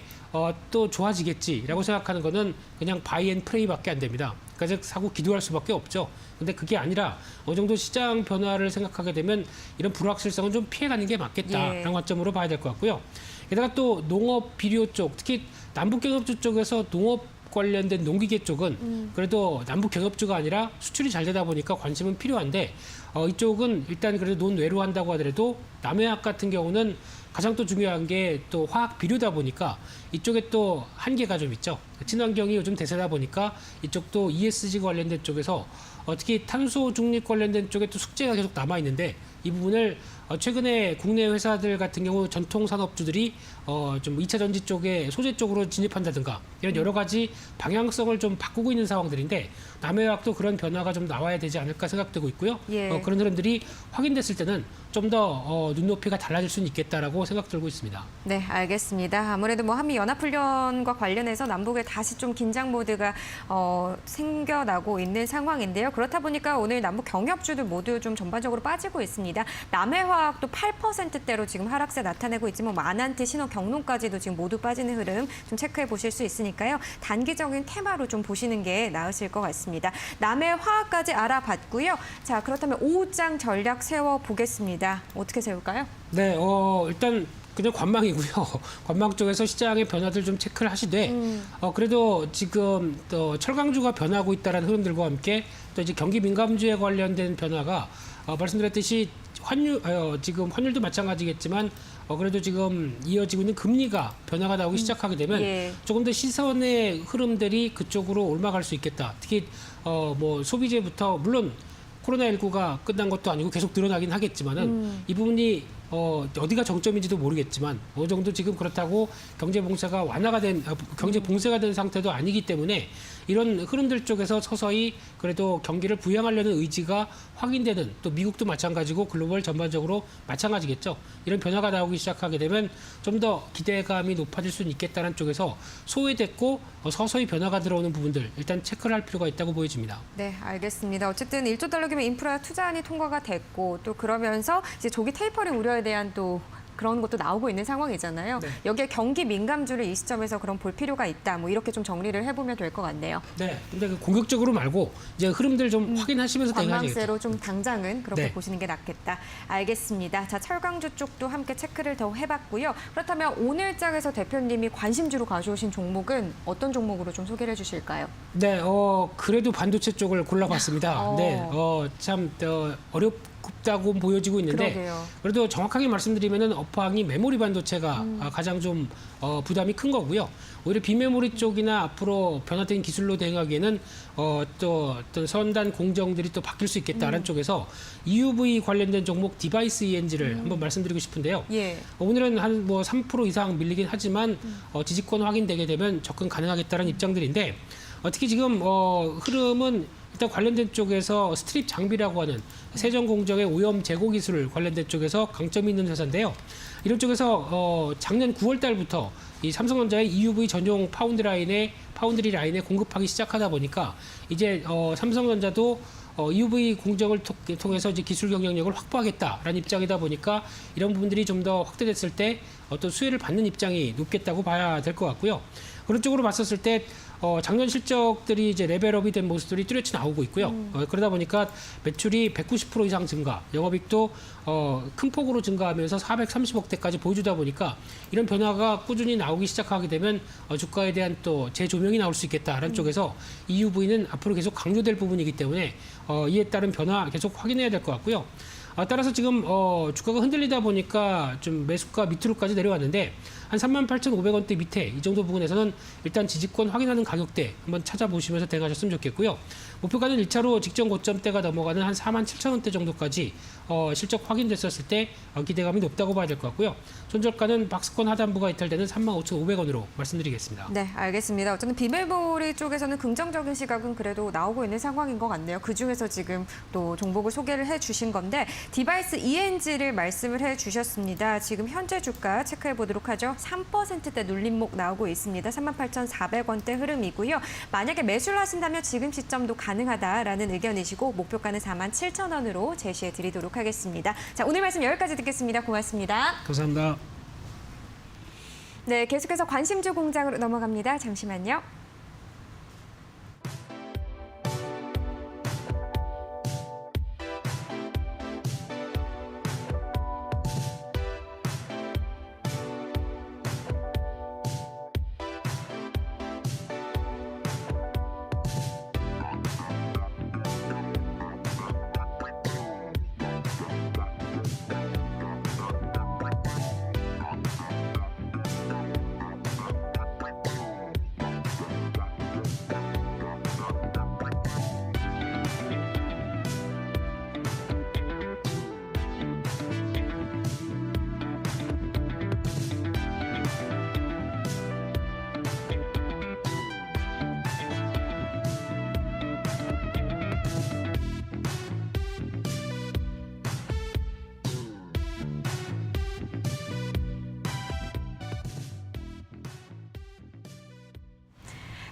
또 좋아지겠지라고 생각하는 거는 그냥 바이 앤 프레이밖에 안 됩니다. 그러니까 즉 사고 기도할 수밖에 없죠. 근데 그게 아니라 어느 정도 시장 변화를 생각하게 되면 이런 불확실성은 좀 피해가는 게 맞겠다라는 예. 관점으로 봐야 될 것 같고요. 게다가 또 농업 비료 쪽, 특히 남북경협주 쪽에서 농업 관련된 농기계 쪽은 그래도 남북경협주가 아니라 수출이 잘 되다 보니까 관심은 필요한데 이쪽은 일단 그래도 논외로 한다고 하더라도 남해학 같은 경우는 가장 또 중요한 게 또 화학 비료다 보니까 이쪽에 또 한계가 좀 있죠. 친환경이 요즘 대세다 보니까 이쪽도 ESG 관련된 쪽에서 특히 탄소 중립 관련된 쪽에 또 숙제가 계속 남아 있는데 이 부분을 최근에 국내 회사들 같은 경우 전통 산업주들이 좀 2차 전지 쪽에 소재 쪽으로 진입한다든가 이런 여러 가지 방향성을 좀 바꾸고 있는 상황들인데 남해화학도 그런 변화가 좀 나와야 되지 않을까 생각되고 있고요. 예. 그런 흐름들이 확인됐을 때는 좀 더 눈높이가 달라질 수는 있겠다라고 생각 들고 있습니다. 네, 알겠습니다. 아무래도 한미 연합훈련과 관련해서 남북에 다시 좀 긴장 모드가 생겨나고 있는 상황인데요. 그렇다 보니까 오늘 남북 경협주들 모두 좀 전반적으로 빠지고 있습니다. 남해화학도 8%대로 지금 하락세 나타내고 있지만 만한테 신호경론까지도 지금 모두 빠지는 흐름 좀 체크해 보실 수 있으니까요. 단기적인 테마로 좀 보시는 게 나으실 것 같습니다. 남해화학까지 알아봤고요. 자, 그렇다면 5장 전략 세워보겠습니다. 어떻게 세울까요? 네, 일단 그냥 관망이고요. 관망 쪽에서 시장의 변화들 좀 체크를 하시되, 그래도 지금 또 철강주가 변하고 있다는 흐름들과 함께 또 이제 경기 민감주에 관련된 변화가 말씀드렸듯이 지금 환율도 마찬가지겠지만 그래도 지금 이어지고 있는 금리가 변화가 나오기 시작하게 되면 예. 조금 더 시선의 흐름들이 그쪽으로 올라갈 수 있겠다. 특히 소비재부터 물론 코로나19가 끝난 것도 아니고 계속 늘어나긴 하겠지만은 이 부분이 어디가 정점인지도 모르겠지만 어느 정도 지금 그렇다고 경제 봉쇄가 경제 봉쇄가 된 상태도 아니기 때문에 이런 흐름들 쪽에서 서서히 그래도 경기를 부양하려는 의지가 확인되는 또 미국도 마찬가지고 글로벌 전반적으로 마찬가지겠죠. 이런 변화가 나오기 시작하게 되면 좀 더 기대감이 높아질 수는 있겠다는 쪽에서 소외됐고 서서히 변화가 들어오는 부분들 일단 체크를 할 필요가 있다고 보여집니다. 네, 알겠습니다. 어쨌든 1조 달러 규모 인프라 투자안이 통과가 됐고 또 그러면서 이제 조기 테이퍼링 우려에 대한 또 그런 것도 나오고 있는 상황이잖아요. 네. 여기에 경기 민감주를 이 시점에서 그럼 볼 필요가 있다. 이렇게 좀 정리를 해보면 될 것 같네요. 네, 근데 공격적으로 말고 이제 흐름들 좀 확인하시면서 대응하셔야겠죠. 관망세로 좀 당장은 그렇게 네. 보시는 게 낫겠다. 알겠습니다. 자, 철강주 쪽도 함께 체크를 더 해봤고요. 그렇다면 오늘 장에서 대표님이 관심주로 가져오신 종목은 어떤 종목으로 좀 소개를 해주실까요? 네, 그래도 반도체 쪽을 골라봤습니다. 네, 참 어렵다고 보여지고 있는데 그러게요. 그래도 정확하게 말씀드리면은 업황이 메모리 반도체가 가장 좀 부담이 큰 거고요. 오히려 비메모리 쪽이나 앞으로 변화된 기술로 대응하기에는 또 어떤 선단 공정들이 또 바뀔 수 있겠다라는 쪽에서 EUV 관련된 종목 디바이스 ENG를 한번 말씀드리고 싶은데요. 예. 오늘은 한 3% 이상 밀리긴 하지만 지지권 확인되게 되면 접근 가능하겠다는 입장들인데 특히 지금 흐름은 일단 관련된 쪽에서 스트립 장비라고 하는 세정 공정의 오염 제거 기술 관련된 쪽에서 강점이 있는 회사인데요. 이런 쪽에서 작년 9월 달부터 이 삼성전자의 EUV 전용 파운드리 라인에 공급하기 시작하다 보니까 이제 삼성전자도 EUV 공정을 통해서 이제 기술 경쟁력을 확보하겠다라는 입장이다 보니까 이런 부분들이 좀 더 확대됐을 때 어떤 수혜를 받는 입장이 높겠다고 봐야 될 것 같고요. 그런 쪽으로 봤었을 때 작년 실적들이 이제 레벨업이 된 모습들이 뚜렷이 나오고 있고요. 그러다 보니까 매출이 190% 이상 증가, 영업이익도 큰 폭으로 증가하면서 430억대까지 보여주다 보니까 이런 변화가 꾸준히 나오기 시작하게 되면 주가에 대한 또 재조명이 나올 수 있겠다라는 쪽에서 EUV는 앞으로 계속 강조될 부분이기 때문에 이에 따른 변화 계속 확인해야 될 것 같고요. 따라서 지금 주가가 흔들리다 보니까 좀 매수가 밑으로까지 내려왔는데 한 38,500원대 밑에 이 정도 부분에서는 일단 지지권 확인하는 가격대 한번 찾아보시면서 대응하셨으면 좋겠고요. 목표가는 1차로 직전 고점대가 넘어가는 한 47,000원대 정도까지 실적 확인됐었을 때 기대감이 높다고 봐야 될 것 같고요. 손절가는 박스권 하단부가 이탈되는 35,500원으로 말씀드리겠습니다. 네, 알겠습니다. 어쨌든 비멜보리 쪽에서는 긍정적인 시각은 그래도 나오고 있는 상황인 것 같네요. 그중에서 지금 또 종목을 소개를 해주신 건데 디바이스 ENG를 말씀을 해주셨습니다. 지금 현재 주가 체크해 보도록 하죠. 3%대 눌림목 나오고 있습니다. 38,400원대 흐름이고요. 만약에 매수를 하신다면 지금 시점도 가능하다라는 의견이시고 목표가는 47,000원으로 제시해 드리도록 하겠습니다. 자, 오늘 말씀 여기까지 듣겠습니다. 고맙습니다. 감사합니다. 네, 계속해서 관심주 공장으로 넘어갑니다. 잠시만요.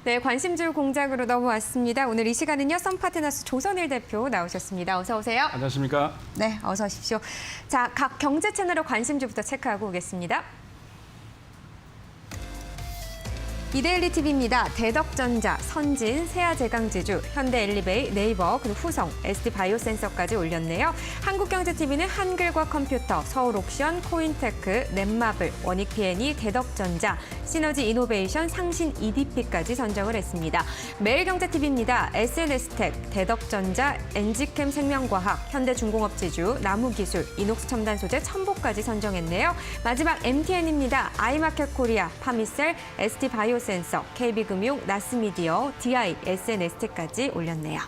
네, 관심주 공장으로 넘어왔습니다. 오늘 이 시간은요, 썬파트너스 조선일 대표 나오셨습니다. 어서 오세요. 안녕하십니까? 네, 어서 오십시오. 자, 각 경제 채널의 관심주부터 체크하고 오겠습니다. 이데일리 TV입니다. 대덕전자, 선진, 세아제강제주, 현대엘리베이, 네이버, 그리고 후성, ST바이오센서까지 올렸네요. 한국경제TV는 한글과 컴퓨터, 서울옥션, 코인테크, 넷마블, 원익PNE, 대덕전자, 시너지이노베이션, 상신 EDP까지 선정을 했습니다. 매일경제TV입니다. SNS텍, 대덕전자, 엔지캠 생명과학, 현대중공업지주, 나무기술, 이녹스첨단소재, 첨보까지 선정했네요. 마지막 MTN입니다. 아이마켓코리아, 파미셀, ST바이오 센서, KB금융, 나스미디어, DI, SNST까지 올렸네요.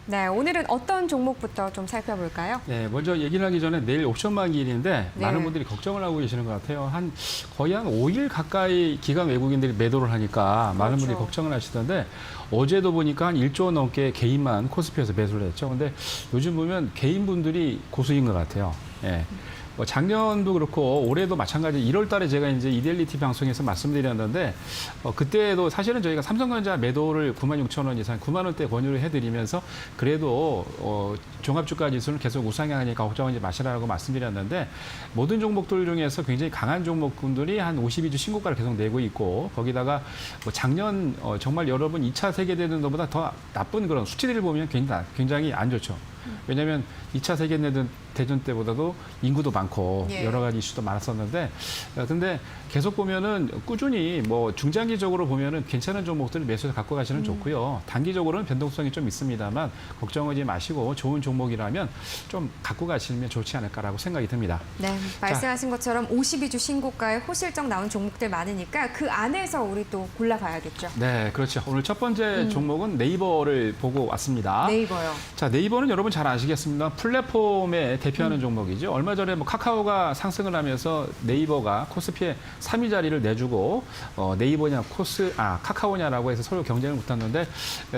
네, 오늘은 어떤 종목부터 좀 살펴볼까요? 네, 먼저 얘기를 하기 전에 내일 옵션 만기일인데 네. 많은 분들이 걱정을 하고 계시는 것 같아요. 거의 한 5일 가까이 기관 외국인들이 매도를 하니까 많은 분들이 그렇죠. 걱정을 하시던데 어제도 보니까 한 1조 원 넘게 개인만 코스피에서 매수를 했죠. 근데 요즘 보면 개인분들이 고수인 것 같아요. 예. 작년도 그렇고 올해도 마찬가지 1월 달에 제가 이제 이데일리티 방송에서 말씀드렸는데 그때도 사실은 저희가 삼성전자 매도를 96,000원 이상 9만 원대 권유를 해드리면서 그래도 종합주가 지수는 계속 우상향하니까 걱정하지 마시라고 말씀드렸는데 모든 종목들 중에서 굉장히 강한 종목군들이 한 52주 신고가를 계속 내고 있고 거기다가 작년 정말 여러분 2차 세계대전보다 더 나쁜 그런 수치들을 보면 굉장히 안 좋죠. 왜냐하면 2차 세계대전 때보다도 인구도 많고 예. 여러 가지 이슈도 많았었는데 근데 계속 보면은 꾸준히 중장기적으로 보면은 괜찮은 종목들을 매수해서 갖고 가시는 좋고요. 단기적으로는 변동성이 좀 있습니다만 걱정하지 마시고 좋은 종목이라면 좀 갖고 가시면 좋지 않을까라고 생각이 듭니다. 네, 말씀하신 것처럼 52주 신고가에 호실적 나온 종목들 많으니까 그 안에서 우리 또 골라봐야겠죠. 네, 그렇죠. 오늘 첫 번째 종목은 네이버를 보고 왔습니다. 네이버요. 자, 네이버는 여러분 잘 아시겠습니다. 플랫폼의 대표하는 종목이죠. 얼마 전에 카카오가 상승을 하면서 네이버가 코스피에 3위 자리를 내주고 네이버냐 카카오냐라고 해서 서로 경쟁을 붙었는데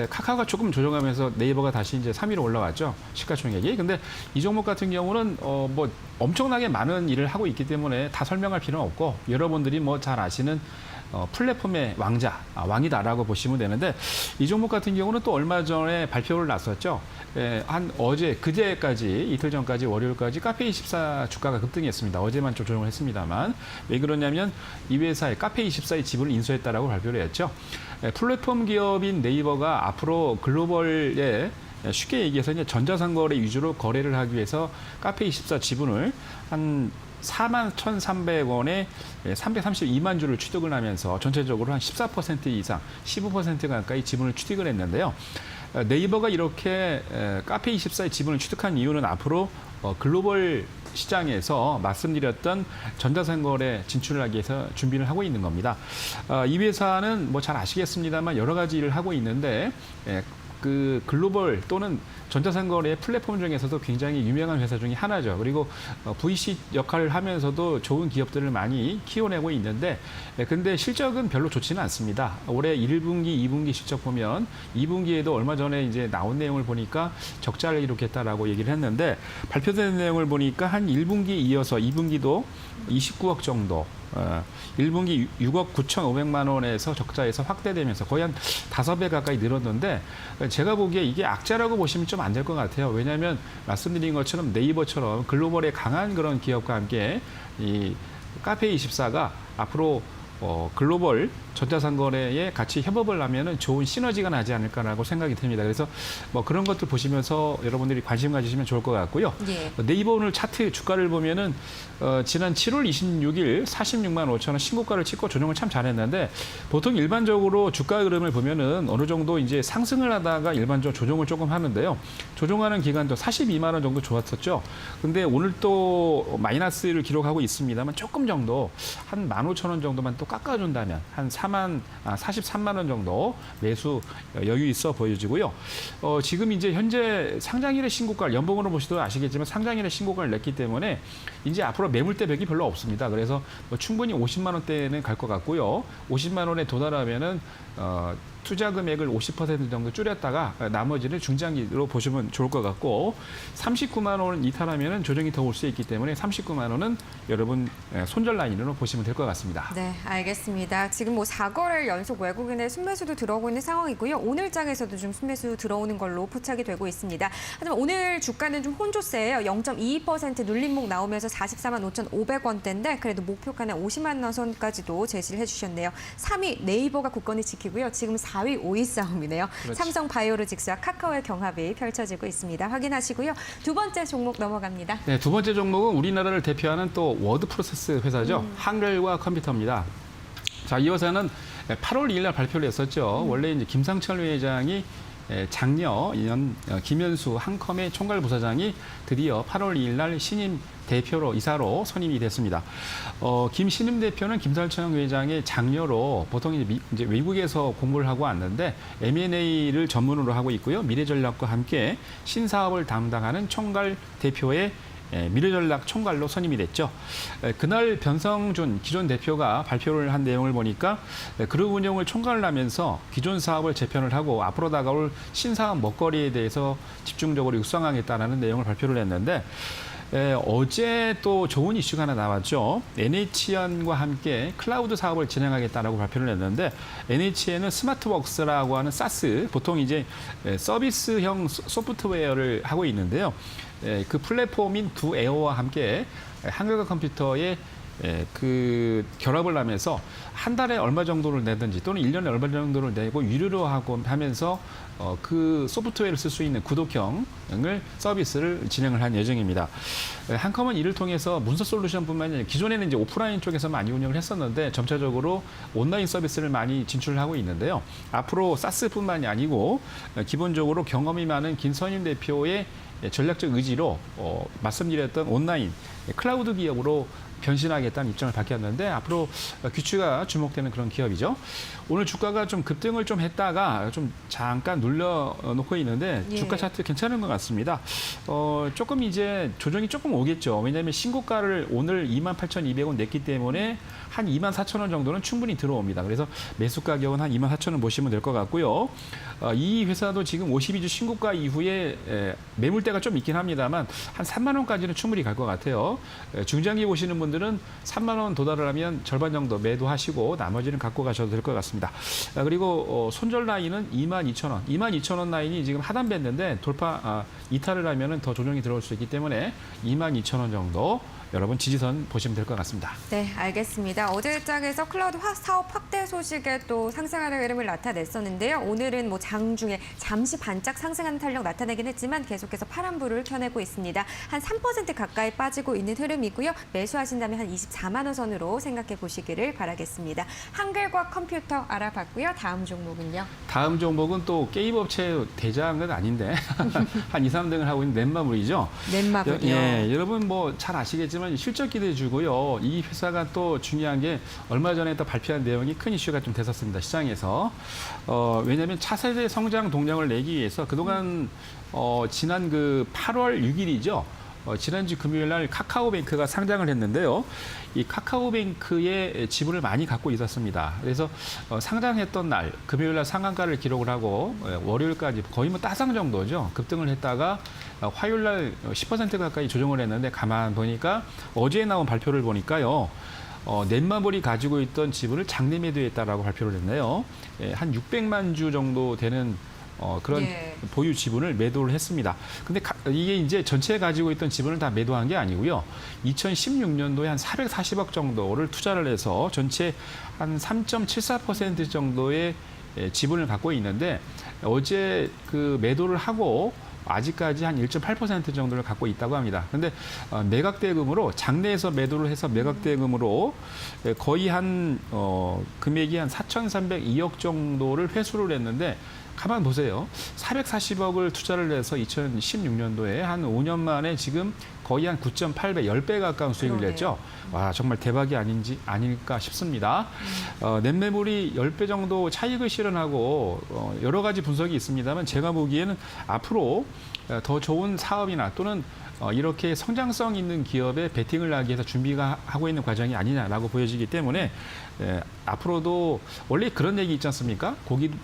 카카오가 조금 조정하면서 네이버가 다시 이제 3위로 올라왔죠. 시가총액이. 근데 이 종목 같은 경우는 엄청나게 많은 일을 하고 있기 때문에 다 설명할 필요는 없고 여러분들이 잘 아시는 플랫폼의 왕이다라고 보시면 되는데 이 종목 같은 경우는 또 얼마 전에 발표를 났었죠. 그제까지 이틀 전까지 월요일까지 카페24 주가가 급등했습니다. 어제만 좀 조정을 했습니다만 왜 그러냐면 이 회사의 카페24의 지분을 인수했다라고 발표를 했죠. 플랫폼 기업인 네이버가 앞으로 글로벌에 쉽게 얘기해서 이제 전자상거래 위주로 거래를 하기 위해서 카페24 지분을 한 41,300원에 332만 주를 취득을 하면서 전체적으로 한 14% 이상, 15% 가까이 지분을 취득을 했는데요. 네이버가 이렇게 카페24의 지분을 취득한 이유는 앞으로 글로벌 시장에서 말씀드렸던 전자상거래 진출을 하기 위해서 준비를 하고 있는 겁니다. 이 회사는 뭐 잘 아시겠습니다만 여러 가지 일을 하고 있는데 그 글로벌 또는 전자상거래 플랫폼 중에서도 굉장히 유명한 회사 중에 하나죠. 그리고 VC 역할을 하면서도 좋은 기업들을 많이 키워내고 있는데 근데 실적은 별로 좋지는 않습니다. 올해 1분기, 2분기 실적 보면 2분기에도 얼마 전에 이제 나온 내용을 보니까 적자를 이룩했다라고 얘기를 했는데 발표된 내용을 보니까 한 1분기 이어서 2분기도 29억 정도 1분기 6억 9,500만 원에서 적자에서 확대되면서 거의 한 5배 가까이 늘었는데 제가 보기에 이게 악재라고 보시면 좀 안 될 것 같아요. 왜냐하면 말씀드린 것처럼 네이버처럼 글로벌에 강한 그런 기업과 함께 이 카페24가 앞으로 글로벌 전자상거래에 같이 협업을 하면은 좋은 시너지가 나지 않을까라고 생각이 듭니다. 그래서 뭐 그런 것들 보시면서 여러분들이 관심 가지시면 좋을 것 같고요. 예. 네이버 오늘 차트 주가를 보면은 지난 7월 26일 46만 5천 원 신고가를 찍고 조정을 참 잘했는데 보통 일반적으로 주가 흐름을 보면은 어느 정도 이제 상승을 하다가 일반적으로 조정을 조금 하는데요. 조정하는 기간도 42만 원 정도 좋았었죠. 근데 오늘 또 마이너스를 기록하고 있습니다만 조금 정도 한 15,000원 정도만 또 깎아준다면 한 43만 원 정도 매수 여유 있어 보여지고요. 지금 이제 현재 상장일의 신고가를 연봉으로 보시도 아시겠지만 상장일의 신고가를 냈기 때문에 이제 앞으로 매물대 벽이 별로 없습니다. 그래서 충분히 50만 원대는 갈 것 같고요. 50만 원에 도달하면은 투자 금액을 50% 정도 줄였다가 나머지를 중장기로 보시면 좋을 것 같고 39만 원을 이탈하면 조정이 더 올 수 있기 때문에 39만 원은 여러분 손절 라인으로 보시면 될 것 같습니다. 네, 알겠습니다. 지금 뭐 4거래일 연속 외국인의 순매수도 들어오고 있는 상황이고요. 오늘 장에서도 좀 순매수 들어오는 걸로 포착이 되고 있습니다. 하지만 오늘 주가는 좀 혼조세예요. 0.22% 눌림목 나오면서 44만 5,500원대인데 그래도 목표가는 50만 원 선까지도 제시를 해주셨네요. 3위 네이버가 굳건히 지키고요. 지금 4위, 5위 싸움이네요. 그렇지. 삼성 바이오로직스와 카카오의 경합이 펼쳐지고 있습니다. 확인하시고요. 두 번째 종목 넘어갑니다. 네, 두 번째 종목은 우리나라를 대표하는 또 워드 프로세스 회사죠. 한글과 컴퓨터입니다. 자, 이 회사는 8월 2일 날 발표를 했었죠. 원래 이제 김상철 회장이 작년 김현수 한컴의 총괄부사장이 드디어 8월 2일 날 신임 대표로 이사로 선임이 됐습니다. 김 신임 대표는 김상철 회장의 장녀로 보통 이제 외국에서 공부를 하고 왔는데 M&A를 전문으로 하고 있고요. 미래전략과 함께 신사업을 담당하는 총괄 대표의 미래전략 총괄로 선임이 됐죠. 그날 변성준 기존 대표가 발표를 한 내용을 보니까 그룹 운영을 총괄을 하면서 기존 사업을 재편을 하고 앞으로 다가올 신사업 먹거리에 대해서 집중적으로 육성하겠다는 내용을 발표를 했는데 어제 또 좋은 이슈가 하나 나왔죠. NHN과 함께 클라우드 사업을 진행하겠다라고 발표를 했는데 NHN은 스마트웍스라고 하는 사스, 보통 이제 서비스형 소프트웨어를 하고 있는데요. 그 플랫폼인 두에어와 함께 한글과 컴퓨터에 그 결합을 하면서 한 달에 얼마 정도를 내든지 또는 1년에 얼마 정도를 내고 유료로 하면서 그 소프트웨어를 쓸 수 있는 구독형을 서비스를 진행을 한 예정입니다. 한컴은 이를 통해서 문서 솔루션뿐만 아니라 기존에는 이제 오프라인 쪽에서 많이 운영을 했었는데 점차적으로 온라인 서비스를 많이 진출하고 있는데요. 앞으로 사스뿐만이 아니고 기본적으로 경험이 많은 김선임 대표의 전략적 의지로 말씀드렸던 온라인 클라우드 기업으로 변신하겠다는 입장을 밝혔는데 앞으로 귀추가 주목되는 그런 기업이죠. 오늘 주가가 좀 급등을 좀 했다가 좀 잠깐 눌러놓고 있는데 예. 주가 차트 괜찮은 것 같습니다. 조금 이제 조정이 조금 오겠죠. 왜냐하면 신고가를 오늘 28,200원 냈기 때문에 한 24,000원 정도는 충분히 들어옵니다. 그래서 매수 가격은 한 24,000원 보시면 될 것 같고요. 이 회사도 지금 52주 신고가 이후에 매물대가 좀 있긴 합니다만 한 3만 원까지는 충분히 갈 것 같아요. 중장기 보시는 분들은 3만 원 도달을 하면 절반 정도 매도하시고 나머지는 갖고 가셔도 될 것 같습니다. 그리고 손절 라인은 22,000원. 22,000원 라인이 지금 하단됐는데 이탈을 하면은 더 조정이 들어올 수 있기 때문에 22,000원 정도 여러분 지지선 보시면 될 것 같습니다. 네, 알겠습니다. 어제 장에서 클라우드 사업 확대 소식에 또 상승하는 흐름을 나타냈었는데요. 오늘은 뭐 장중에 잠시 반짝 상승하는 탄력 나타내긴 했지만 계속해서 파란불을 켜내고 있습니다. 한 3% 가까이 빠지고 있는 흐름이고요. 매수하신다면 한 24만 원 선으로 생각해 보시기를 바라겠습니다. 한글과 컴퓨터 알아봤고요. 다음 종목은요. 다음 종목은 또 게임 업체 대장은 아닌데 한 2, 3등을 하고 있는 넷마블이죠. 넷마블이요. 예, 여러분 뭐 잘 아시겠지만 실적 기대주고요. 이 회사가 또 중요한 게 얼마 전에 또 발표한 내용이 큰 이슈가 좀 됐었습니다. 시장에서. 왜냐하면 차세대 성장 동력을 내기 위해서 그동안 지난 그 8월 6일이죠. 지난주 금요일 날 카카오뱅크가 상장을 했는데요. 이 카카오뱅크의 지분을 많이 갖고 있었습니다. 그래서 상장했던 날 금요일 날 상한가를 기록을 하고 월요일까지 거의 뭐 따상 정도죠. 급등을 했다가 화요일 날 10% 가까이 조정을 했는데 가만 보니까 어제 나온 발표를 보니까요. 넷마블이 가지고 있던 지분을 장내 매도했다라고 발표를 했네요. 한 600만 주 정도 되는 그런 예. 보유 지분을 매도를 했습니다. 근데 이게 이제 전체 가지고 있던 지분을 다 매도한 게 아니고요. 2016년도에 한 440억 정도를 투자를 해서 전체 한 3.74% 정도의 지분을 갖고 있는데 어제 그 매도를 하고 아직까지 한 1.8% 정도를 갖고 있다고 합니다. 그런데 매각 대금으로 장내에서 매도를 해서 매각 대금으로 거의 한 금액이 한 4,302억 정도를 회수를 했는데 가만 보세요. 440억을 투자를 해서 2016년도에 한 5년 만에 지금 거의 한 9.8배, 10배 가까운 수익을 그러네요. 냈죠. 와, 정말 대박이 아닐까 싶습니다. 넷매물이 10배 정도 차익을 실현하고 여러 가지 분석이 있습니다만 제가 보기에는 앞으로 더 좋은 사업이나 또는 이렇게 성장성 있는 기업에 베팅을 하기 위해서 준비가 하고 있는 과정이 아니냐라고 보여지기 때문에 앞으로도 원래 그런 얘기 있지 않습니까?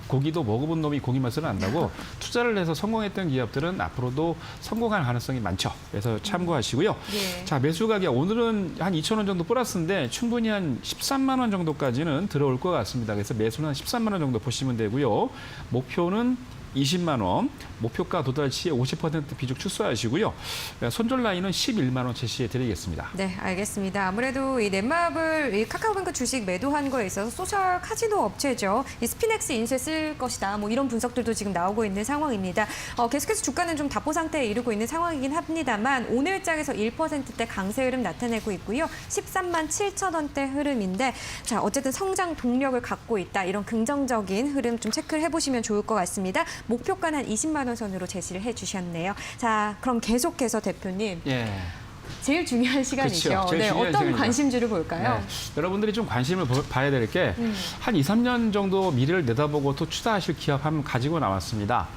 고기도 먹어본 놈이 고기 맛을 안다고 투자를 해서 성공했던 기업들은 앞으로도 성공할 가능성이 많죠. 그래서 참고하시고요. 예. 자, 매수 가격 오늘은 한 2,000원 정도 플러스인데 충분히 한 13만 원 정도까지는 들어올 것 같습니다. 그래서 매수는 한 13만 원 정도 보시면 되고요. 목표는 20만 원, 목표가 도달 시에 50% 비중 축소하시고요. 손절 라인은 11만 원 제시해 드리겠습니다. 네, 알겠습니다. 아무래도 이 넷마블, 이 카카오뱅크 주식 매도한 거에 있어서 소셜 카지노 업체죠. 이 스피넥스 인수에 쓸 것이다. 뭐 이런 분석들도 지금 나오고 있는 상황입니다. 계속해서 주가는 좀 답보 상태에 이르고 있는 상황이긴 합니다만 오늘 장에서 1%대 강세 흐름 나타내고 있고요. 13만 7천 원대 흐름인데 자, 어쨌든 성장 동력을 갖고 있다. 이런 긍정적인 흐름 좀 체크를 해보시면 좋을 것 같습니다. 목표가는 한 20만 원 선으로 제시를 해주셨네요. 자, 그럼 계속해서 대표님. 예. 제일 중요한 시간이죠. 그렇죠. 제일 네, 중요한 어떤 시간이죠. 관심주를 볼까요? 네. 여러분들이 좀 관심을 봐야 될 게 한 2, 3년 정도 미래를 내다보고 또 투자하실 기업 한번 가지고 나왔습니다.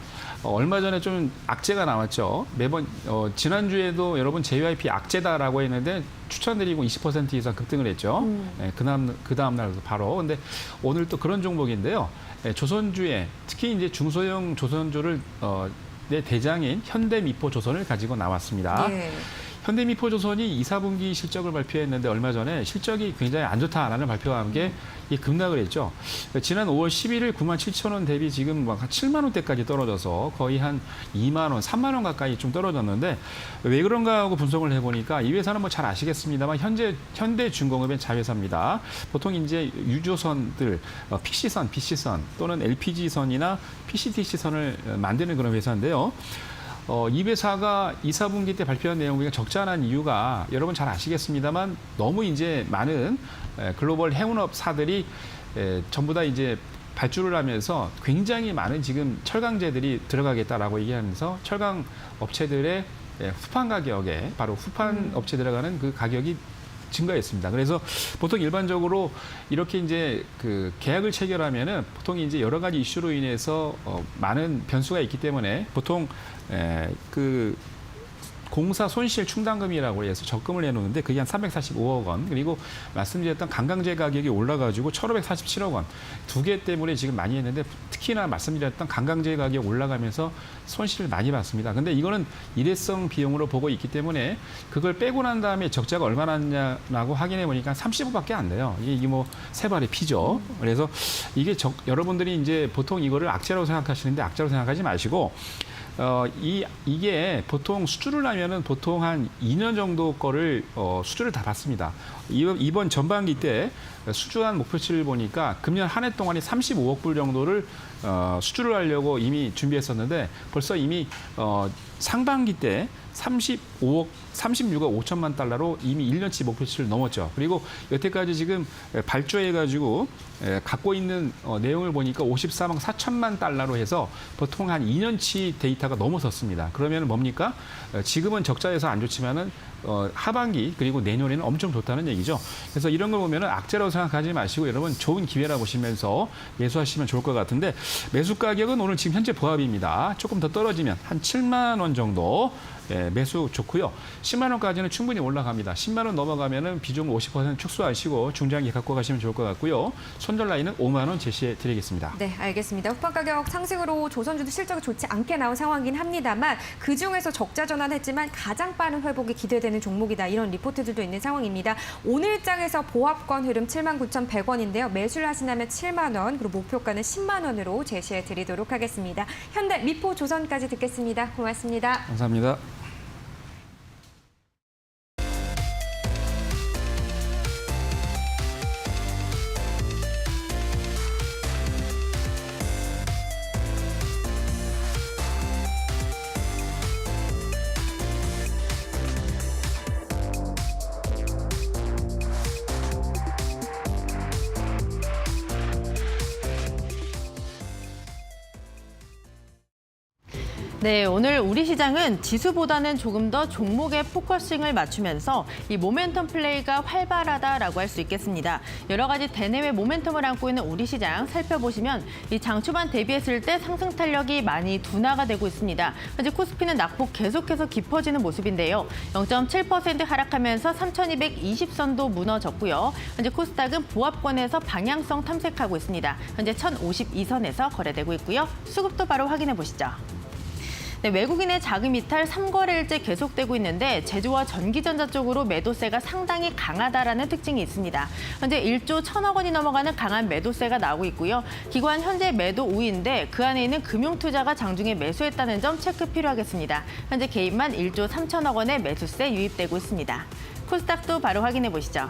얼마 전에 좀 악재가 나왔죠. 매번 지난주에도 여러분 JYP 악재다라고 했는데 추천드리고 20% 이상 급등을 했죠. 네, 그 다음 날도 바로. 근데 오늘 또 그런 종목인데요. 네, 조선주에 특히 이제 중소형 조선주를 내 대장인 현대미포조선을 가지고 나왔습니다. 예. 현대미포조선이 2, 4분기 실적을 발표했는데 얼마 전에 실적이 굉장히 안 좋다라는 발표와 함께 급락을 했죠. 지난 5월 11일 9만 7천 원 대비 지금 막 한 7만 원대까지 떨어져서 거의 한 2만 원, 3만 원 가까이 좀 떨어졌는데 왜 그런가 하고 분석을 해보니까 이 회사는 뭐 잘 아시겠습니다만 현대중공업의 자회사입니다. 보통 이제 유조선들, PC선, BC선 또는 LPG선이나 PCTC선을 만드는 그런 회사인데요. 이 회사가 2, 4분기 때 발표한 내용이 적잖은 이유가 여러분 잘 아시겠습니다만 너무 이제 많은 글로벌 해운업사들이 전부 다 이제 발주를 하면서 굉장히 많은 지금 철강제들이 들어가겠다라고 얘기하면서 철강 업체들의 후판 가격에 바로 후판 업체 들어가는 그 가격이 증가했습니다. 그래서 보통 일반적으로 이렇게 이제 그 계약을 체결하면은 보통 이제 여러 가지 이슈로 인해서 많은 변수가 있기 때문에 보통 그 공사 손실 충당금이라고 해서 적금을 내놓는데 그게 한 345억 원. 그리고 말씀드렸던 관광재 가격이 올라가지고 1,547억 원. 두 개 때문에 지금 많이 했는데 특히나 말씀드렸던 관광재 가격이 올라가면서 손실을 많이 봤습니다. 근데 이거는 일회성 비용으로 보고 있기 때문에 그걸 빼고 난 다음에 적자가 얼마나 났냐고 확인해 보니까 30억밖에 안 돼요. 이게 뭐 세 발의 피죠. 그래서 이게 여러분들이 이제 보통 이거를 악재라고 생각하시는데 악재로 생각하지 마시고 이게 보통 수주를 하면은 보통 한 2년 정도 거를 수주를 다 받습니다. 이번 전반기 때 수주한 목표치를 보니까 금년 한 해 동안에 35억 불 정도를 수주를 하려고 이미 준비했었는데 벌써 이미 상반기 때 36억 5천만 달러로 이미 1년치 목표치를 넘었죠. 그리고 여태까지 지금 발주해가지고 갖고 있는 내용을 보니까 53억 4천만 달러로 해서 보통 한 2년치 데이터가 넘어섰습니다. 그러면 뭡니까? 지금은 적자에서 안 좋지만은 하반기 그리고 내년에는 엄청 좋다는 얘기죠. 그래서 이런 걸 보면은 악재라고 생각하지 마시고 여러분 좋은 기회라 보시면서 매수하시면 좋을 것 같은데 매수 가격은 오늘 지금 현재 보합입니다. 조금 더 떨어지면 한 7만 원 정도 매수 좋고요. 10만 원까지는 충분히 올라갑니다. 10만 원 넘어가면은 비중을 50% 축소하시고 중장기 갖고 가시면 좋을 것 같고요. 손절 라인은 5만 원 제시해 드리겠습니다. 네, 알겠습니다. 후반 가격 상승으로 조선주도 실적이 좋지 않게 나온 상황이긴 합니다만 그중에서 적자 전환했지만 가장 빠른 회복이 기대되는 종목이다. 이런 리포트들도 있는 상황입니다. 오늘장에서 보합권 흐름 79,100원인데요. 매수를 하신다면 7만 원, 그리고 목표가는 10만 원으로 제시해 드리도록 하겠습니다. 현대, 미포, 조선까지 듣겠습니다. 고맙습니다. 감사합니다. 네, 오늘 우리 시장은 지수보다는 조금 더 종목에 포커싱을 맞추면서 이 모멘텀 플레이가 활발하다라고 할 수 있겠습니다. 여러 가지 대내외 모멘텀을 안고 있는 우리 시장 살펴보시면 이 장 초반 대비했을 때 상승 탄력이 많이 둔화가 되고 있습니다. 현재 코스피는 낙폭 계속해서 깊어지는 모습인데요. 0.7% 하락하면서 3,220선도 무너졌고요. 현재 코스닥은 보합권에서 방향성 탐색하고 있습니다. 현재 1,052선에서 거래되고 있고요. 수급도 바로 확인해 보시죠. 네, 외국인의 자금 이탈 3거래일째 계속되고 있는데 제조와 전기전자 쪽으로 매도세가 상당히 강하다라는 특징이 있습니다. 현재 1조 1,000억 원이 넘어가는 강한 매도세가 나오고 있고요. 기관 현재 매도 우위인데 그 안에 있는 금융투자가 장중에 매수했다는 점 체크 필요하겠습니다. 현재 개인만 1조 3,000억 원의 매수세 유입되고 있습니다. 코스닥도 바로 확인해 보시죠.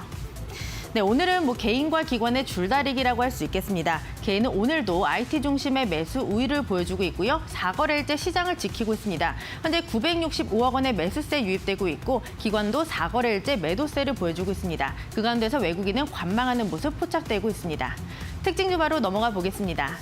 네, 오늘은 개인과 기관의 줄다리기라고 할 수 있겠습니다. 개인은 오늘도 IT 중심의 매수 우위를 보여주고 있고요. 4거래일째 시장을 지키고 있습니다. 현재 965억 원의 매수세 유입되고 있고 기관도 4거래일째 매도세를 보여주고 있습니다. 그 가운데서 외국인은 관망하는 모습 포착되고 있습니다. 특징주 바로 넘어가 보겠습니다.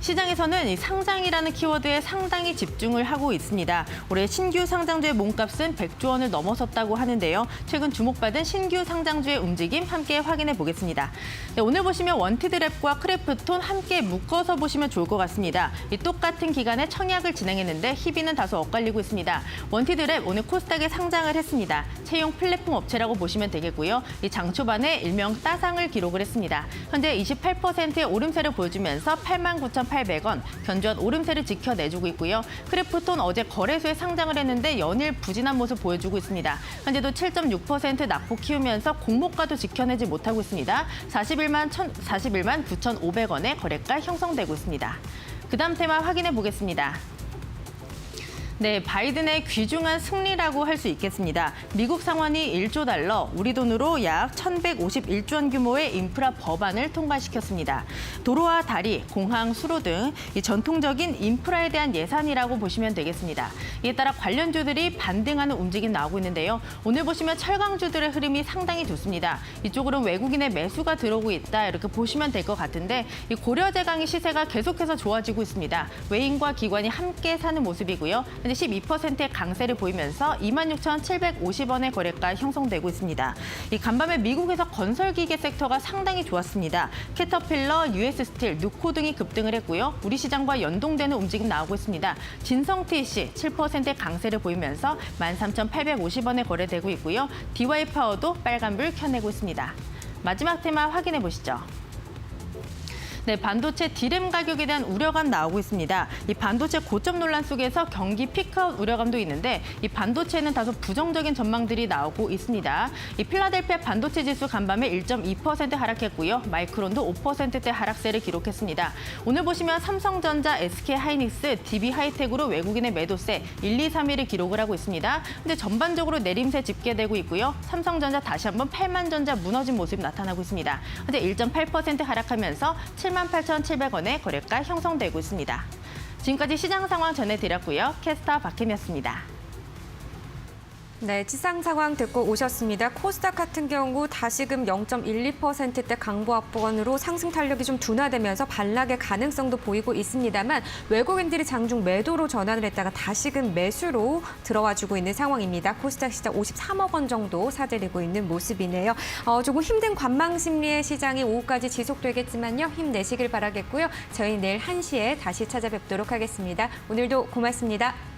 시장에서는 이 상장이라는 키워드에 상당히 집중을 하고 있습니다. 올해 신규 상장주의 몸값은 100조 원을 넘어섰다고 하는데요. 최근 주목받은 신규 상장주의 움직임 함께 확인해 보겠습니다. 네, 오늘 보시면 원티드랩과 크래프톤 함께 묶어서 보시면 좋을 것 같습니다. 이 똑같은 기간에 청약을 진행했는데 희비는 다소 엇갈리고 있습니다. 원티드랩 오늘 코스닥에 상장을 했습니다. 채용 플랫폼 업체라고 보시면 되겠고요. 이 장 초반에 일명 따상을 기록을 했습니다. 현재 28%의 오름세를 보여주면서 89,800원, 견조한 오름세를 지켜내주고 있고요. 크래프톤 어제 거래소에 상장을 했는데 연일 부진한 모습 보여주고 있습니다. 현재도 7.6% 낙폭 키우면서 공모가도 지켜내지 못하고 있습니다. 41만 9,500원의 거래가 형성되고 있습니다. 그 다음 테마 확인해 보겠습니다. 네, 바이든의 귀중한 승리라고 할 수 있겠습니다. 미국 상원이 1조 달러, 우리 돈으로 약 1,151조 원 규모의 인프라 법안을 통과시켰습니다. 도로와 다리, 공항, 수로 등 이 전통적인 인프라에 대한 예산이라고 보시면 되겠습니다. 이에 따라 관련주들이 반등하는 움직임 나오고 있는데요. 오늘 보시면 철강주들의 흐름이 상당히 좋습니다. 이쪽으로는 외국인의 매수가 들어오고 있다 이렇게 보시면 될 것 같은데 이 고려제강의 시세가 계속해서 좋아지고 있습니다. 외인과 기관이 함께 사는 모습이고요. 근데 12%의 강세를 보이면서 26,750원의 거래가 형성되고 있습니다. 이 간밤에 미국에서 건설기계 섹터가 상당히 좋았습니다. 캐터필러, US 스틸, 누코 등이 급등을 했고요. 우리 시장과 연동되는 움직임 나오고 있습니다. 진성 TC 7%의 강세를 보이면서 13,850원에 거래되고 있고요. DY 파워도 빨간불 켜내고 있습니다. 마지막 테마 확인해 보시죠. 네, 반도체 D램 가격에 대한 우려감 나오고 있습니다. 이 반도체 고점 논란 속에서 경기 피크아웃 우려감도 있는데 이 반도체는 다소 부정적인 전망들이 나오고 있습니다. 이 필라델피아 반도체 지수 간밤에 1.2% 하락했고요. 마이크론도 5%대 하락세를 기록했습니다. 오늘 보시면 삼성전자, SK하이닉스, DB하이텍으로 외국인의 매도세 1, 2, 3위를 기록을 하고 있습니다. 근데 전반적으로 내림세 집계되고 있고요. 삼성전자 다시 한번 8만전자 무너진 모습이 나타나고 있습니다. 현재 1.8% 하락하면서 78,700원의 거래가 형성되고 있습니다. 지금까지 시장 상황 전해드렸고요. 캐스터 박혜미였습니다. 네, 시장 상황 듣고 오셨습니다. 코스닥 같은 경우 다시금 0.12%대 강보합권으로 상승 탄력이 좀 둔화되면서 반락의 가능성도 보이고 있습니다만 외국인들이 장중 매도로 전환을 했다가 다시금 매수로 들어와주고 있는 상황입니다. 코스닥 시장 53억 원 정도 사들이고 있는 모습이네요. 조금 힘든 관망 심리의 시장이 오후까지 지속되겠지만요. 힘내시길 바라겠고요. 저희 내일 1시에 다시 찾아뵙도록 하겠습니다. 오늘도 고맙습니다.